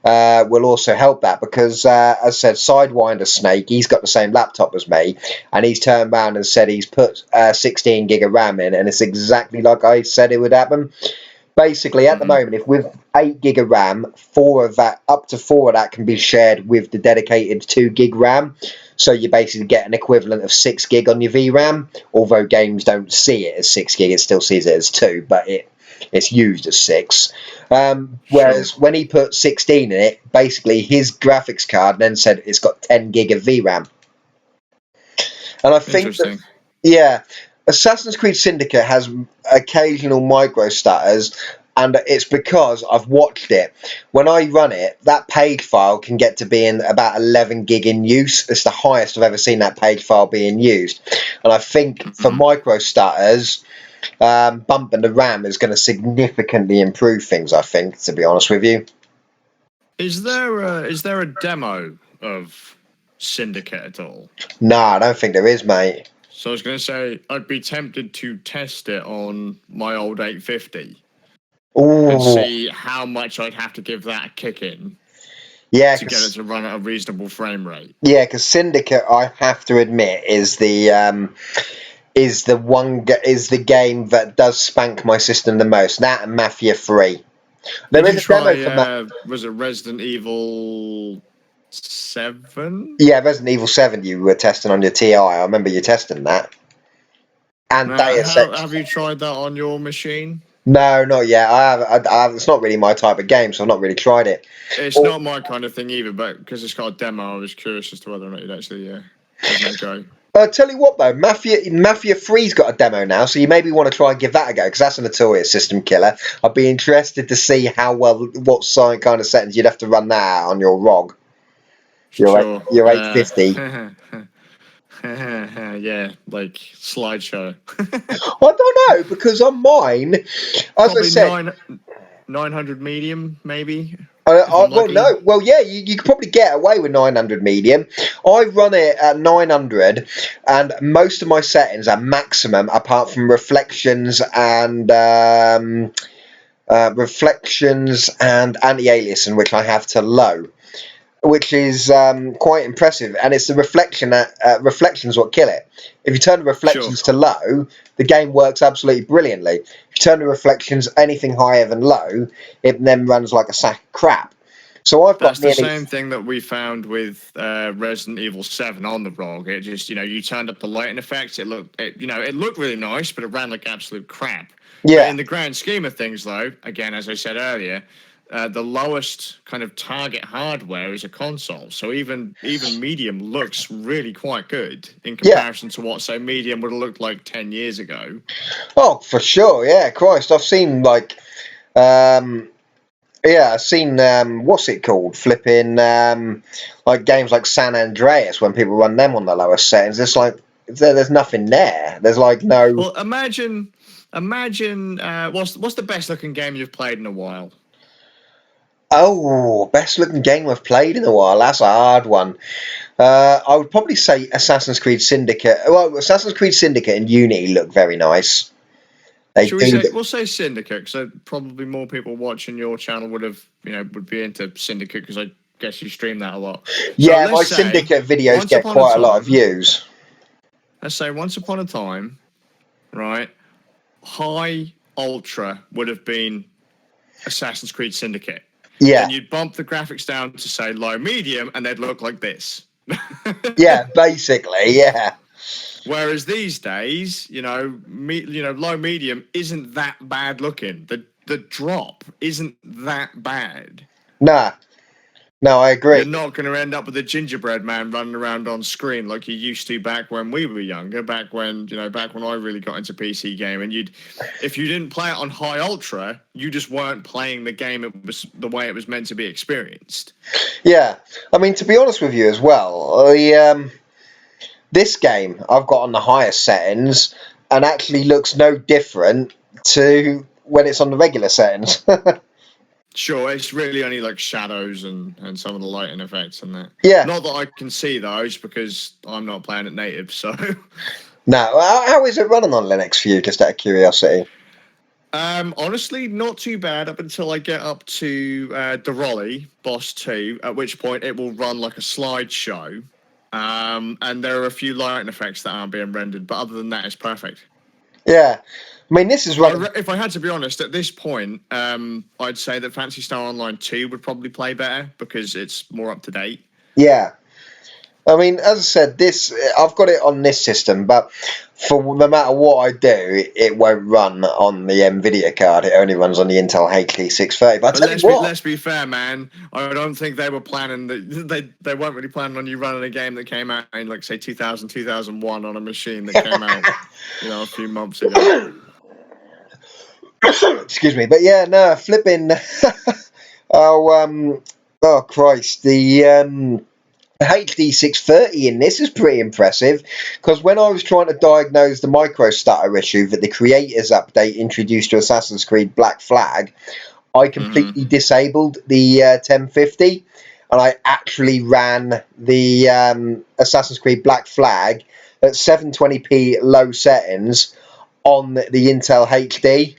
Speaker 1: will also help that, because as I said, Sidewinder Snake, he's got the same laptop as me, and he's turned around and said he's put 16 gig of RAM in, and it's exactly like I said it would happen. Basically, at the moment, if with 8 gig of RAM, up to 4 of that can be shared with the dedicated 2 gig RAM. So you basically get an equivalent of 6 gig on your VRAM. Although games don't see it as 6 gig, it still sees it as 2, but it's used as 6. Whereas when he put 16 in it, basically his graphics card then said it's got 10 gig of VRAM. And I think that, Assassin's Creed Syndicate has occasional micro stutters, and it's because I've watched it. When I run it, that page file can get to being about 11 gig in use. It's the highest I've ever seen that page file being used. And I think for micro stutters, bumping the RAM is going to significantly improve things, I think, to be honest with you.
Speaker 2: Is there a demo of Syndicate at all?
Speaker 1: No, I don't think there is, mate.
Speaker 2: So I was going to say, I'd be tempted to test it on my old 850 and see how much I'd have to give that a kick in to get it to run at a reasonable frame rate. Yeah,
Speaker 1: because Syndicate, I have to admit, is the game that does spank my system the most. That and Mafia 3.
Speaker 2: There is a demo for was it Resident Evil 7?
Speaker 1: Yeah, Resident Evil 7 you were testing on your TI. I remember you testing that. And
Speaker 2: have you tried that on your machine?
Speaker 1: No, not yet. I have. It's not really my type of game, so I've not really tried it.
Speaker 2: It's not my kind of thing either, but because it's got a demo, I was curious as to whether or not you'd actually give it a go.
Speaker 1: Tell you what though, Mafia 3's got a demo now, so you maybe want to try and give that a go, because that's a notorious system killer. I'd be interested to see what kind of settings you'd have to run that out on your ROG. Your 850.
Speaker 2: Yeah, like slideshow.
Speaker 1: I don't know, because on mine, as
Speaker 2: probably
Speaker 1: I said,
Speaker 2: 900 medium maybe.
Speaker 1: Well, yeah, you could probably get away with 900 medium. I run it at 900, and most of my settings are maximum, apart from reflections and anti-aliasing, which I have to low, which is quite impressive. And it's the reflections what kill it. If you turn the reflections to low, the game works absolutely brilliantly. If you turn the reflections anything higher than low, it then runs like a sack of crap. So
Speaker 2: that's the same thing that we found with Resident Evil 7 on the ROG. It just, you turned up the lighting effects. It looked really nice, but it ran like absolute crap.
Speaker 1: Yeah.
Speaker 2: But in the grand scheme of things, though, again, as I said earlier, the lowest kind of target hardware is a console. So even medium looks really quite good in comparison to what, say, medium would have looked like 10 years ago.
Speaker 1: Oh, for sure. Yeah, Christ. I've seen I've seen what's it called? Flipping like games like San Andreas, when people run them on the lowest settings. It's like, there's nothing there. There's like no.
Speaker 2: Well, imagine. What's the best looking game you've played in a while?
Speaker 1: Oh, best looking game I've played in a while. That's a hard one. I would probably say Assassin's Creed Syndicate. Well, Assassin's Creed Syndicate and Unity look very nice.
Speaker 2: We'll say Syndicate, because probably more people watching your channel would be into Syndicate, because I guess you stream that a lot.
Speaker 1: Yeah, so my Syndicate videos get quite a lot of views.
Speaker 2: Let's say once upon a time, right? High Ultra would have been Assassin's Creed Syndicate.
Speaker 1: Yeah.
Speaker 2: And you'd bump the graphics down to say low medium, and they'd look like this.
Speaker 1: Yeah, basically, yeah.
Speaker 2: Whereas these days, low medium isn't that bad looking. The drop isn't that bad.
Speaker 1: Nah. No, I agree.
Speaker 2: You're not going to end up with a gingerbread man running around on screen like you used to back when we were younger. Back when I really got into PC gaming, if you didn't play it on high ultra, you just weren't playing the game. It was the way it was meant to be experienced.
Speaker 1: Yeah, I mean, to be honest with you as well, this game I've got on the highest settings and actually looks no different to when it's on the regular settings.
Speaker 2: Sure, it's really only like shadows and some of the lighting effects and that.
Speaker 1: Yeah.
Speaker 2: Not that I can see those because I'm not playing it native, so.
Speaker 1: No, how is it running on Linux for you, just out of curiosity?
Speaker 2: Honestly, not too bad up until I get up to the Raleigh Boss 2, at which point it will run like a slideshow. And there are a few lighting effects that aren't being rendered, but other than that, it's perfect.
Speaker 1: Yeah. I mean, this is right.
Speaker 2: If I had to be honest, at this point, I'd say that Phantasy Star Online 2 would probably play better because it's more up to date.
Speaker 1: Yeah. I mean, as I said, I've got it on this system, but for no matter what I do, it won't run on the NVIDIA card. It only runs on the Intel HD 630. But
Speaker 2: let's be fair, man. I don't think they were planning that. They weren't really planning on you running a game that came out in, like, say, 2000, 2001 on a machine that came out, a few months ago.
Speaker 1: Excuse me, but yeah, no, flipping. Oh Christ, the HD 630 in this is pretty impressive, because when I was trying to diagnose the micro stutter issue that the creators update introduced to Assassin's Creed Black Flag, I completely disabled the 1050, and I actually ran the Assassin's Creed Black Flag at 720p low settings on the Intel HD.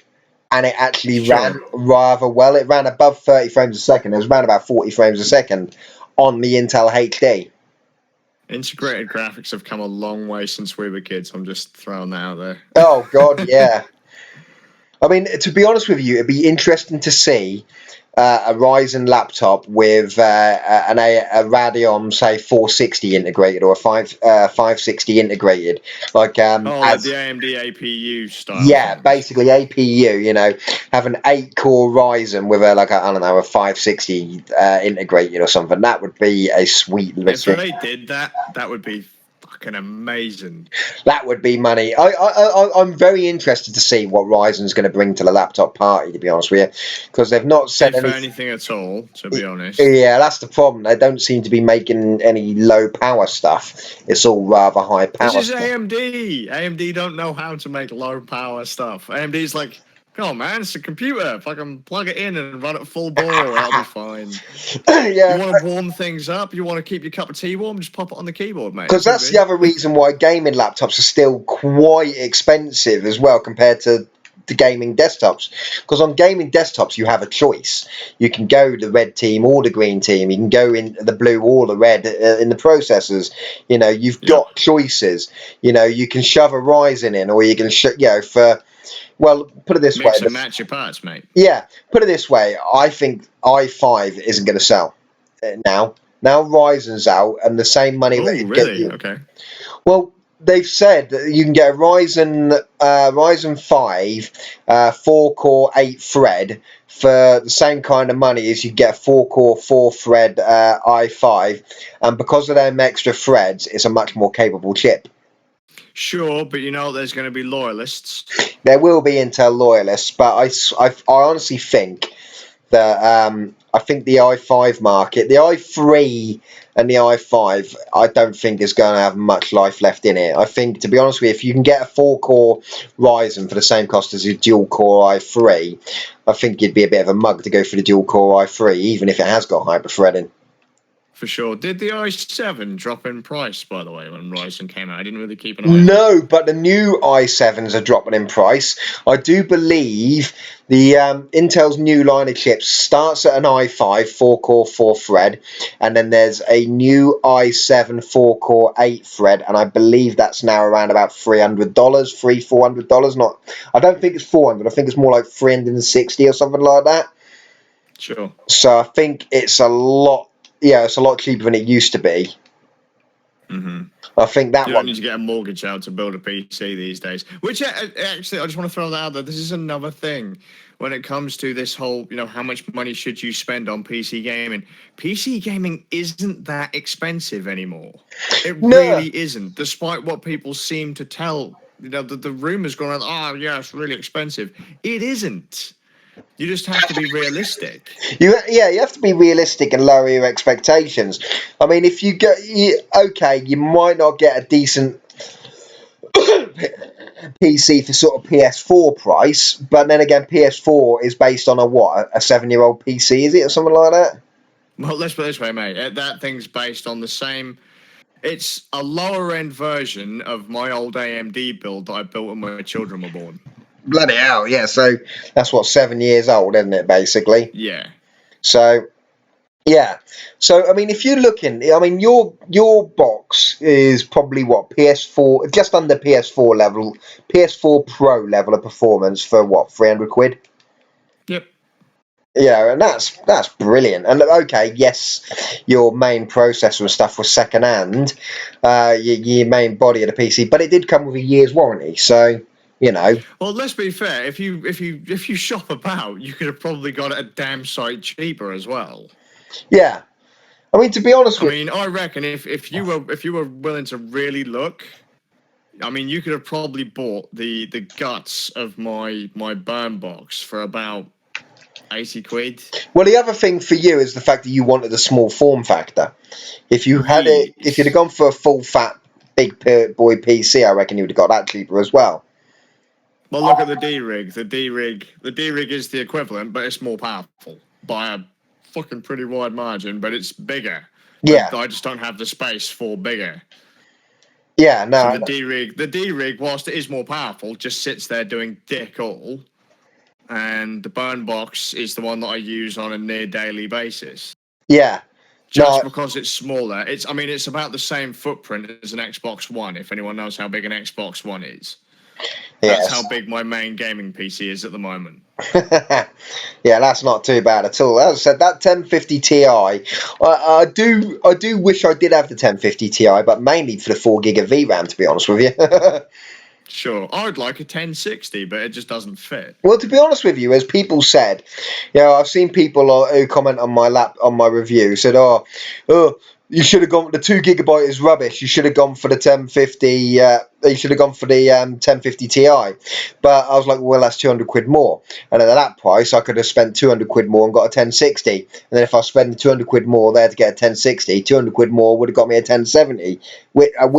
Speaker 1: And it actually ran rather well. It ran above 30 frames a second. It was around about 40 frames a second on the Intel HD.
Speaker 2: Integrated graphics have come a long way since we were kids. I'm just throwing that out there.
Speaker 1: Oh, God, yeah. I mean, to be honest with you, it'd be interesting to see a Ryzen laptop with a Radeon, say, 460 integrated or a 560 integrated, like
Speaker 2: like the AMD APU style.
Speaker 1: Yeah, basically APU. Have an 8-core Ryzen with a 560 integrated or something. That would be a sweet.
Speaker 2: If they did that, that would be fucking amazing.
Speaker 1: That would be money. I'm very interested to see what Ryzen's going to bring to the laptop party, to be honest with you, because they've not said
Speaker 2: anything at all, to be honest.
Speaker 1: Yeah, that's the problem. They don't seem to be making any low power stuff. It's all rather high power.
Speaker 2: This is AMD. AMD don't know how to make low power stuff. AMD's like, come on, man, it's a computer. If I can plug it in and run it full bore, that'll be fine.
Speaker 1: Yeah.
Speaker 2: You want to warm things up? You want to keep your cup of tea warm? Just pop it on the keyboard, mate.
Speaker 1: Because that's the other reason why gaming laptops are still quite expensive as well compared to the gaming desktops. Because on gaming desktops, you have a choice. You can go the red team or the green team. You can go in the blue or the red in the processors. You've got choices. You can shove a Ryzen in, or you can for... Well, put it this way.
Speaker 2: Mix and match your parts, mate.
Speaker 1: Yeah, put it this way. I think i5 isn't going to sell now. Now Ryzen's out, and the same money that you
Speaker 2: really?
Speaker 1: get.
Speaker 2: Okay.
Speaker 1: Well, they've said that you can get a Ryzen 5 4-core 8-thread for the same kind of money as you get a 4-core 4-thread i5, and because of them extra threads, it's a much more capable chip.
Speaker 2: Sure, but there's going to be loyalists.
Speaker 1: There will be Intel loyalists, but I honestly think that I think the i5 market, the i3 and the i5, I don't think is going to have much life left in it. I think, to be honest with you, if you can get a 4-core Ryzen for the same cost as a dual-core i3, I think you'd be a bit of a mug to go for the dual-core i3, even if it has got hyper-threading.
Speaker 2: For sure. Did the i7 drop in price, by the way, when Ryzen came out? I didn't really keep an eye on it.
Speaker 1: No, but the new i7s are dropping in price. I do believe the Intel's new line of chips starts at an i5 4-core 4-thread, and then there's a new i7 4-core 8-thread, and I believe that's now around about $400. Not, I don't think it's 400. I think it's more like 360 or something like that.
Speaker 2: Sure.
Speaker 1: So I think it's a lot. Yeah, it's a lot cheaper than it used to be.
Speaker 2: Mm-hmm.
Speaker 1: I think that
Speaker 2: you
Speaker 1: one.
Speaker 2: don't need to get a mortgage out to build a PC these days. Which actually, I just want to throw that out there. This is another thing when it comes to this whole, how much money should you spend on PC gaming? PC gaming isn't that expensive anymore. It really isn't, despite what people seem to tell. The rumors going around. Oh, yeah, it's really expensive. It isn't. You just have to be realistic.
Speaker 1: You have to be realistic and lower your expectations. I mean, if you get you might not get a decent PC for sort of PS4 price, but then again, PS4 is based on a 7-year-old PC, is it, or something like that?
Speaker 2: Well, let's put it this way, mate. That thing's based on the same. It's a lower end version of my old AMD build that I built when my children were born.
Speaker 1: Bloody hell, yeah. So that's 7 years old, isn't it, basically?
Speaker 2: Yeah.
Speaker 1: So, yeah. So, I mean, if you're looking, I mean, your box is probably PS4, just under PS4 level, PS4 Pro level of performance for £300?
Speaker 2: Yep.
Speaker 1: Yeah, and that's brilliant. And okay, yes, your main processor and stuff was second hand, your main body of the PC, but it did come with a year's warranty, so.
Speaker 2: Well, let's be fair. If you shop about, you could have probably got it a damn sight cheaper as well.
Speaker 1: Yeah, I mean, to be honest with
Speaker 2: I reckon if you were willing to really look, I mean, you could have probably bought the guts of my burn box for about £80.
Speaker 1: Well, the other thing for you is the fact that you wanted a small form factor. If you had it, if you'd have gone for a full fat big boy PC, I reckon you would have got that cheaper as well.
Speaker 2: Well, look at the D-Rig. The D-Rig is the equivalent, but it's more powerful by a fucking pretty wide margin, but it's bigger.
Speaker 1: Yeah.
Speaker 2: I just don't have the space for bigger.
Speaker 1: Yeah, no.
Speaker 2: So the D-Rig, whilst it is more powerful, just sits there doing dick all. And the burn box is the one that I use on a near daily basis.
Speaker 1: Yeah.
Speaker 2: Just because it's smaller. It's about the same footprint as an Xbox One, if anyone knows how big an Xbox One is. That's how big my main gaming PC is at the moment.
Speaker 1: Yeah, that's not too bad at all. As I said, that 1050 Ti, I do wish I did have the 1050 Ti, but mainly for the 4 gig of VRAM, to be honest with you.
Speaker 2: Sure, I'd like a 1060, but it just doesn't fit.
Speaker 1: Well, to be honest with you, as people said, I've seen people who comment on my review said, "Oh, you should have gone. The 2 gigabyte is rubbish. You should have gone for the 1050. You should have gone for the 1050 Ti." But I was like, "Well, that's £200 more." And at that price, I could have spent £200 more and got a 1060. And then if I spend £200 more there to get a 1060, £200 more would have got me a 1070. At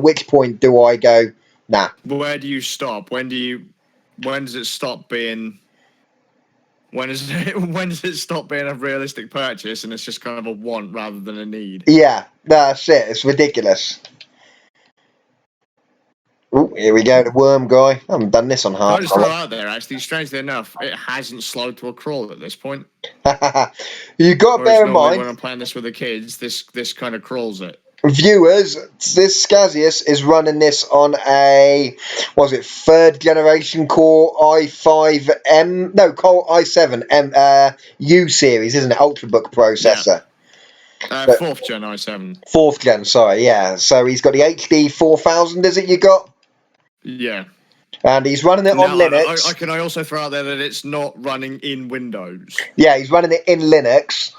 Speaker 1: which point do I go? Nah.
Speaker 2: Where do you stop? When does it stop being? When does it stop being a realistic purchase and it's just kind of a want rather than a need?
Speaker 1: Yeah, that's it. It's ridiculous. Ooh, here we go, the worm guy. I haven't done this on hard.
Speaker 2: I just throw out there, actually, strangely enough, it hasn't slowed to a crawl at this point.
Speaker 1: You got to bear in mind
Speaker 2: when I'm playing this with the kids, this kind of crawls it.
Speaker 1: Viewers, this Sk4zZi0uS is running this on a, 3rd generation Core Core i7 U series, isn't it? Ultrabook processor.
Speaker 2: Yeah. 4th gen i7.
Speaker 1: 4th gen, sorry, yeah. So he's got the HD 4000, is it you got?
Speaker 2: Yeah.
Speaker 1: And he's running it on Linux.
Speaker 2: Can I also throw out there that it's not running in Windows?
Speaker 1: Yeah, he's running it in Linux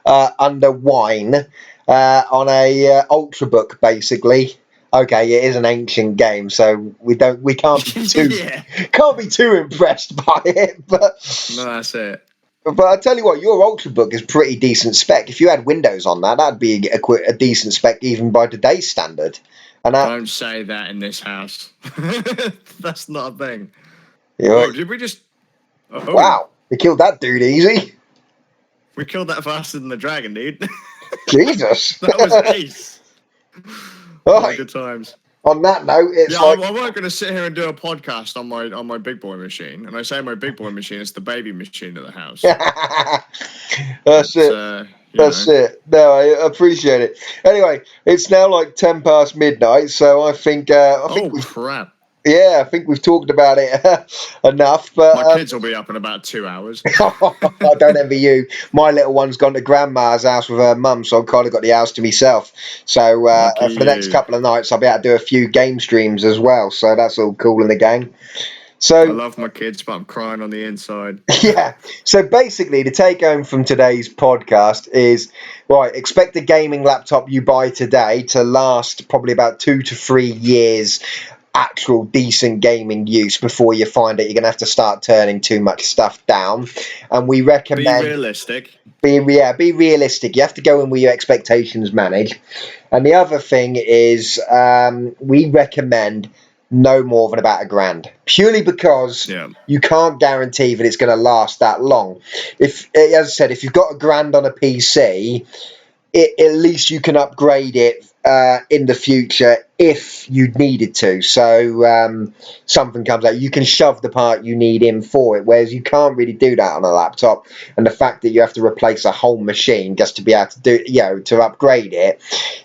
Speaker 1: under Wine. On a Ultrabook, basically. Okay, it is an ancient game, so we can't be too can't be too impressed by it. But
Speaker 2: no, that's it.
Speaker 1: But I tell you what, your Ultrabook is pretty decent spec. If you had Windows on that, that'd be a decent spec even by today's standard. And
Speaker 2: Don't say that in this house. That's not a thing.
Speaker 1: Whoa,
Speaker 2: did we just... Oh.
Speaker 1: Wow, we killed that dude easy.
Speaker 2: We killed that faster than the dragon, dude.
Speaker 1: Jesus.
Speaker 2: That was ace.
Speaker 1: Right.
Speaker 2: Good times.
Speaker 1: On that note, it's
Speaker 2: I weren't going to sit here and do a podcast on my big boy machine. And I say my big boy machine, it's the baby machine of the house.
Speaker 1: That's it. That's it. No, I appreciate it. Anyway, it's now like 10 past midnight, so I think
Speaker 2: crap.
Speaker 1: Yeah, I think we've talked about it enough. But
Speaker 2: my kids will be up in about 2 hours.
Speaker 1: I don't envy you. My little one's gone to grandma's house with her mum, so I've kind of got the house to myself. So for the next couple of nights, I'll be able to do a few game streams as well. So that's all cool in the game. So
Speaker 2: I love my kids, but I'm crying on the inside.
Speaker 1: Yeah. So basically, the take home from today's podcast is, right, expect a gaming laptop you buy today to last probably about 2 to 3 years actual decent gaming use before you find that you're going to have to start turning too much stuff down. And we recommend...
Speaker 2: Be realistic.
Speaker 1: Be realistic. You have to go in with your expectations managed. And the other thing is we recommend no more than about £1,000, purely because you can't guarantee that it's going to last that long. If, as I said, if you've got £1,000 on a PC, at least you can upgrade it in the future if you needed to. So something comes out, you can shove the part you need in for it, whereas you can't really do that on a laptop. And the fact that you have to replace a whole machine just to be able to do, to upgrade it,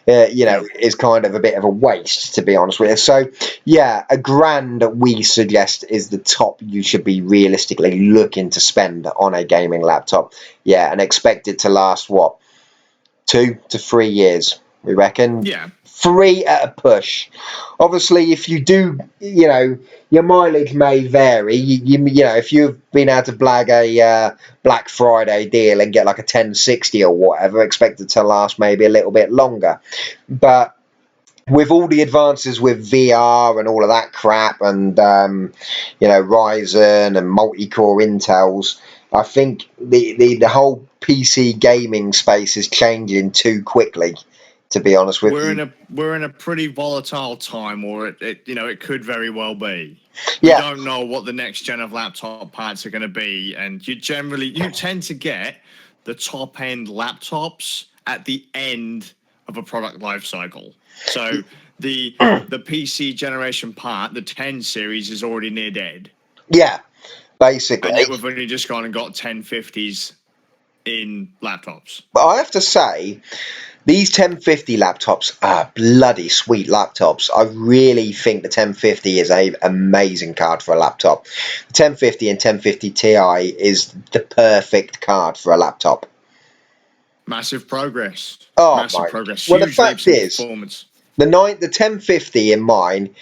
Speaker 1: is kind of a bit of a waste, to be honest with you. So yeah, £1,000 we suggest is the top you should be realistically looking to spend on a gaming laptop. Yeah, and expect it to last 2 to 3 years, we reckon.
Speaker 2: Yeah.
Speaker 1: 3 at a push. Obviously, if you do, your mileage may vary. If you've been able to blag a Black Friday deal and get like a 1060 or whatever, expect it to last maybe a little bit longer. But with all the advances with VR and all of that crap, and Ryzen and multi-core Intels, I think the whole PC gaming space is changing too quickly, to be honest with you.
Speaker 2: We're in a pretty volatile time, or it could very well be.
Speaker 1: Yeah.
Speaker 2: You don't know what the next gen of laptop parts are going to be, and you tend to get the top end laptops at the end of a product life cycle. So the PC generation part, the 10 series, is already near dead.
Speaker 1: Yeah, basically.
Speaker 2: And we've only just gone and got 1050s in laptops.
Speaker 1: But I have to say, these 1050 laptops are bloody sweet laptops. I really think the 1050 is an amazing card for a laptop. The 1050 and 1050 Ti is the perfect card for a laptop.
Speaker 2: Massive progress.
Speaker 1: Oh,
Speaker 2: massive progress.
Speaker 1: Well, the
Speaker 2: Huge
Speaker 1: fact is,
Speaker 2: performance.
Speaker 1: the 1050 in mine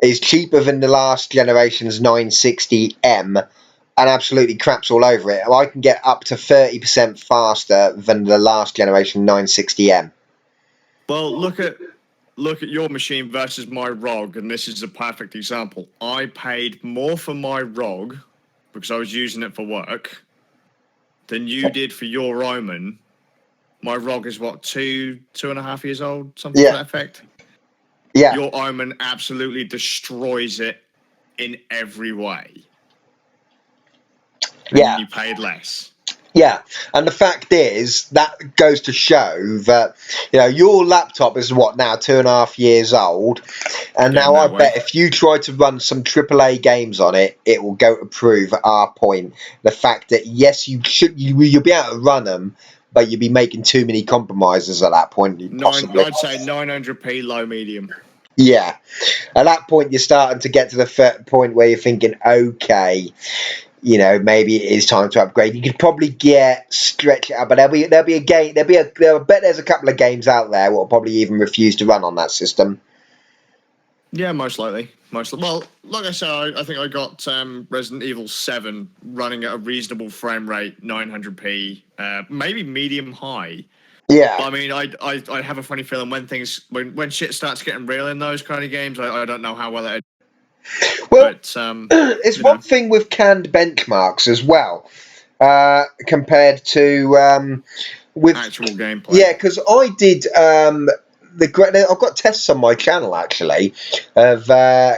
Speaker 1: is cheaper than the last generation's 960M, and absolutely craps all over it. I can get up to 30% faster than the last generation 960M.
Speaker 2: Well, look at your machine versus my ROG, and this is a perfect example. I paid more for my ROG because I was using it for work than you did for your Roman. My ROG is 2.5 years old, something to that effect.
Speaker 1: Yeah.
Speaker 2: Your Omen absolutely destroys it in every way. And you paid less.
Speaker 1: Yeah, and the fact is that goes to show that your laptop is now 2.5 years old, and now I bet if you try to run some AAA games on it, it will go to prove our point. The fact that yes, you'll be able to run them, but you'll be making too many compromises at that point.
Speaker 2: I'd say 900p low medium.
Speaker 1: Yeah, at that point you're starting to get to the point where you're thinking, okay, maybe it is time to upgrade. You could probably stretch it out, but there'll be a game. I bet there's a couple of games out there that will probably even refuse to run on that system.
Speaker 2: Yeah, most likely. Well, like I said, I think I got Resident Evil 7 running at a reasonable frame rate, 900p, maybe medium high.
Speaker 1: Yeah.
Speaker 2: But, I mean, I have a funny feeling when shit starts getting real in those kind of games, I don't know how well it.
Speaker 1: Well, it's one thing with canned benchmarks as well. compared to with
Speaker 2: Actual gameplay.
Speaker 1: Yeah, because I did I've got tests on my channel actually of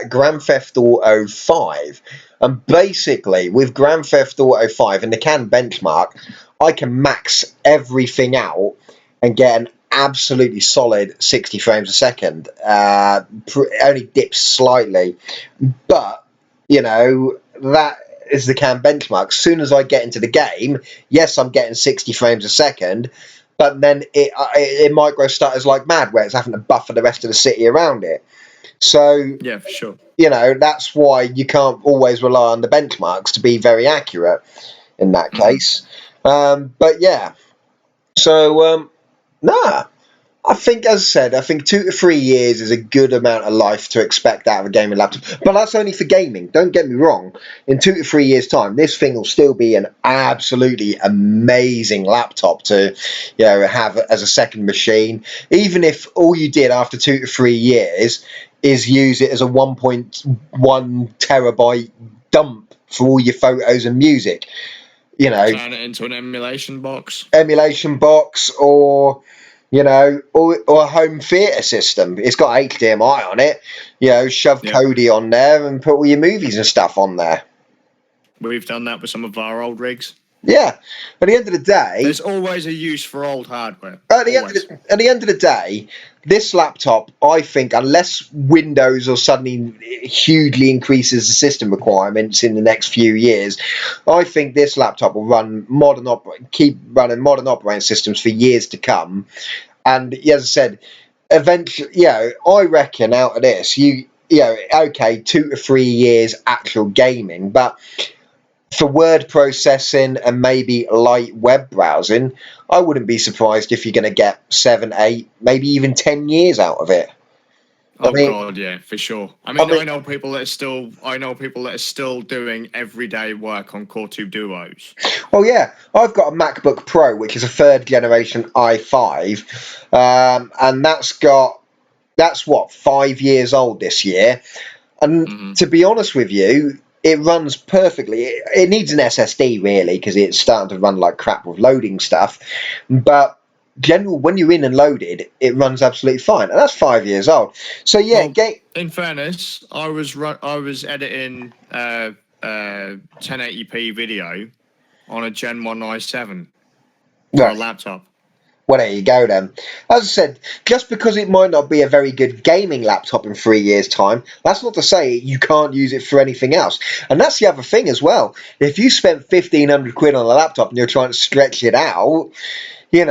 Speaker 1: Grand Theft Auto 5, and basically with Grand Theft Auto 5 and the can benchmark, I can max everything out and get an absolutely solid 60 frames a second. Only dips slightly, but that is the can benchmark. As soon as I get into the game, yes, I'm getting 60 frames a second, but then it micro stutters like mad, where it's having to buffer the rest of the city around it. So
Speaker 2: yeah, for sure.
Speaker 1: That's why you can't always rely on the benchmarks to be very accurate in that case. But yeah, so nah. I think, as I said, 2 to 3 years is a good amount of life to expect out of a gaming laptop. But that's only for gaming. Don't get me wrong. In 2 to 3 years' time, this thing will still be an absolutely amazing laptop to, have as a second machine. Even if all you did after 2 to 3 years is use it as a 1.1 terabyte dump for all your photos and music.
Speaker 2: Turn it into an emulation box.
Speaker 1: Or a home theatre system. It's got HDMI on it. Shove Kodi on there and put all your movies and stuff on there.
Speaker 2: We've done that with some of our old rigs.
Speaker 1: Yeah. At the end of the day,
Speaker 2: there's always a use for old hardware.
Speaker 1: At the end of the day, this laptop, I think, unless Windows or suddenly hugely increases the system requirements in the next few years, I think this laptop will keep running modern operating systems for years to come. And as I said, eventually, I reckon out of this, 2 to 3 years actual gaming, but for word processing and maybe light web browsing, I wouldn't be surprised if you're going to get 7, 8, maybe even 10 years out of it.
Speaker 2: God, yeah, for sure. I know people that are still doing everyday work on Core 2 Duos.
Speaker 1: Oh yeah, I've got a MacBook Pro, which is a 3rd generation i5, and that's 5 years old this year. And to be honest with you, it runs perfectly. It needs an SSD really, because it's starting to run like crap with loading stuff. But when you're in and loaded, it runs absolutely fine, and that's 5 years old. So yeah,
Speaker 2: in fairness, I was editing 1080p video on a Gen 1 i7 for a laptop.
Speaker 1: Well, there you go then. As I said, just because it might not be a very good gaming laptop in 3 years' time, that's not to say you can't use it for anything else. And that's the other thing as well. If you spent 1,500 quid on a laptop and you're trying to stretch it out, in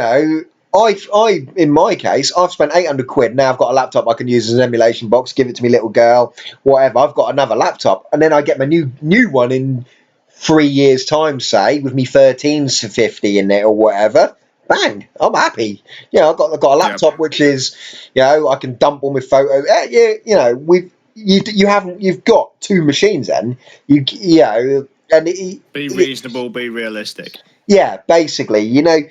Speaker 1: my case, I've spent 800 quid. Now I've got a laptop I can use as an emulation box, give it to my little girl, whatever. I've got another laptop, and then I get my new one in 3 years' time, say, with me 1350 in it or whatever. Bang! I'm happy. I've got a laptop which is, I can dump all my photos. You've got 2 machines then.
Speaker 2: Be reasonable, be realistic.
Speaker 1: Yeah, basically, the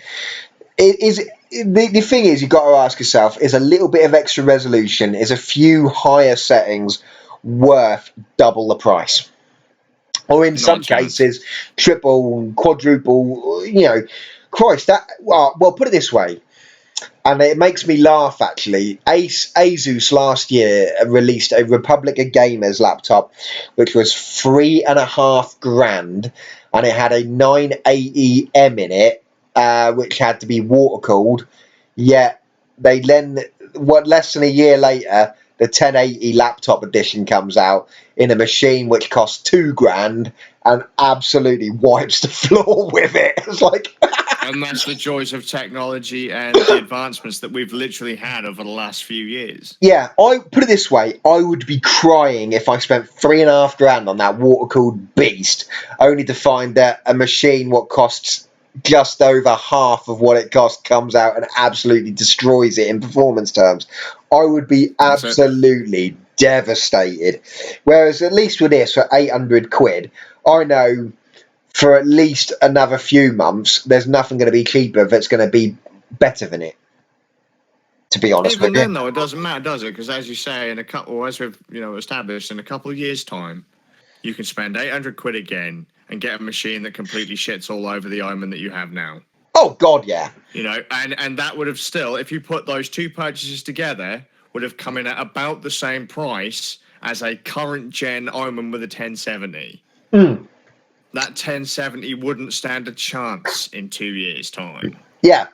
Speaker 1: thing is, you've got to ask yourself: is a little bit of extra resolution, is a few higher settings worth double the price? Or in some cases, triple, quadruple, Christ, well, put it this way, and it makes me laugh actually. Asus last year released a Republic of Gamers laptop, which was $3,500, and it had a 980M in it, which had to be water cooled. Yet they less than a year later, the 1080 laptop edition comes out in a machine which costs $2,000 and absolutely wipes the floor with it. It's like.
Speaker 2: And that's the joys of technology and the advancements that we've literally had over the last few years.
Speaker 1: Yeah, I put it this way: I would be crying if I spent $3,500 on that water-cooled beast, only to find that a machine what costs just over half of what it costs comes out and absolutely destroys it in performance terms. I would be absolutely devastated. Whereas at least with this, for 800 quid, I know for at least another few months, there's nothing going to be cheaper that's going to be better than it. To be honest with you.
Speaker 2: Even then, though, it doesn't matter, does it? Because as you say, as we've established, in a couple of years' time, you can spend 800 quid again, and get a machine that completely shits all over the Omen that you have now.
Speaker 1: Oh God, yeah.
Speaker 2: You know, and that would have still, if you put those two purchases together, would have come in at about the same price as a current gen Omen with a 1070.
Speaker 1: Mm.
Speaker 2: That 1070 wouldn't stand a chance in 2 years' time.
Speaker 1: Yeah.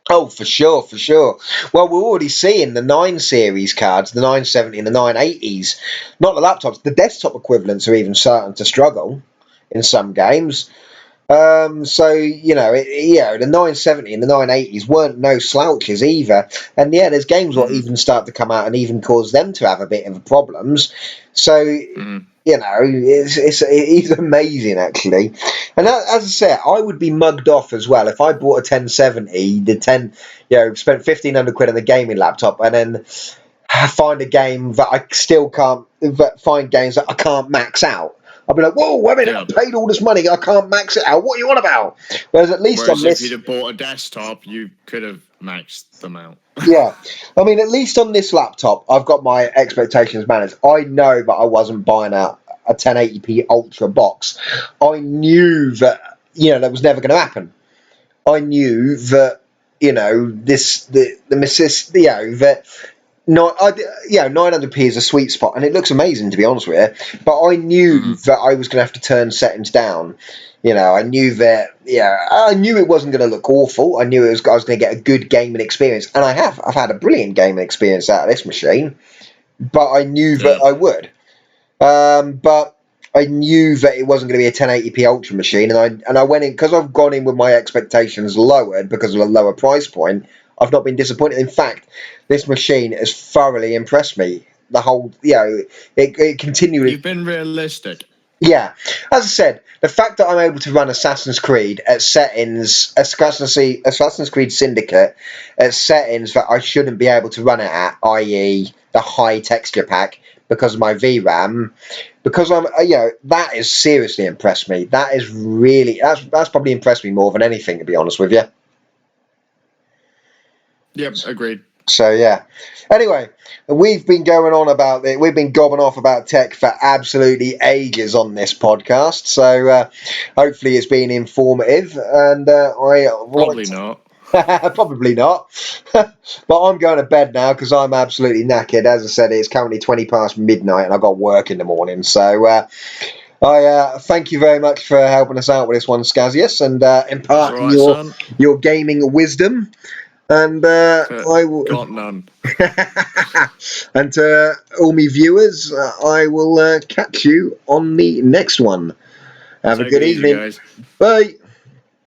Speaker 1: Oh, for sure, for sure. Well, we're already seeing the 9 series cards, the 970 and the 980s. Not the laptops, the desktop equivalents are even starting to struggle in some games. So, you know, the 970 and the 980s weren't no slouches either. And yeah, there's games that even start to come out and even cause them to have a bit of problems. So, you know, it's amazing actually. And as I said, I would be mugged off as well if I bought a 1070, spent 1,500 quid on the gaming laptop, and then find a game that I still can't, find games that I can't max out. I'll be like, whoa, I mean, I paid all this money, I can't max it out. What are you on about? Whereas at least on this,
Speaker 2: if you'd have bought a desktop, you could have maxed them out.
Speaker 1: Yeah, I mean, at least on this laptop, I've got my expectations managed. I know that I wasn't buying a 1080p Ultra box. I knew that, that was never going to happen. I knew that, that 900p is a sweet spot, and it looks amazing, to be honest with you. But I knew that I was going to have to turn settings down. I knew that. I knew it wasn't going to look awful. I knew I was going to get a good gaming experience, and I've had a brilliant gaming experience out of this machine. But I knew that I would. But I knew that it wasn't going to be a 1080p Ultra machine, and I went in because I've gone in with my expectations lowered because of a lower price point. I've not been disappointed. In fact, this machine has thoroughly impressed me. The whole, it continually.
Speaker 2: You've been realistic.
Speaker 1: Yeah, as I said, the fact that I'm able to run Assassin's Creed at settings, Assassin's Creed Syndicate at settings that I shouldn't be able to run it at, i.e. the high texture pack, because of my VRAM, because that has seriously impressed me. That is really, that's probably impressed me more than anything, to be honest with you.
Speaker 2: Yep, agreed.
Speaker 1: So yeah. Anyway, we've been going on about it. We've been gobbing off about tech for absolutely ages on this podcast. So hopefully it's been informative. And
Speaker 2: Probably not.
Speaker 1: Probably not. But I'm going to bed now because I'm absolutely knackered. As I said, it's currently 20 past midnight, and I've got work in the morning. So I thank you very much for helping us out with this one, Sk4zZi0uS, and imparting your gaming wisdom. And I will
Speaker 2: got none.
Speaker 1: And to all me viewers, I will catch you on the next one. Have a good evening.
Speaker 2: Guys.
Speaker 1: Bye.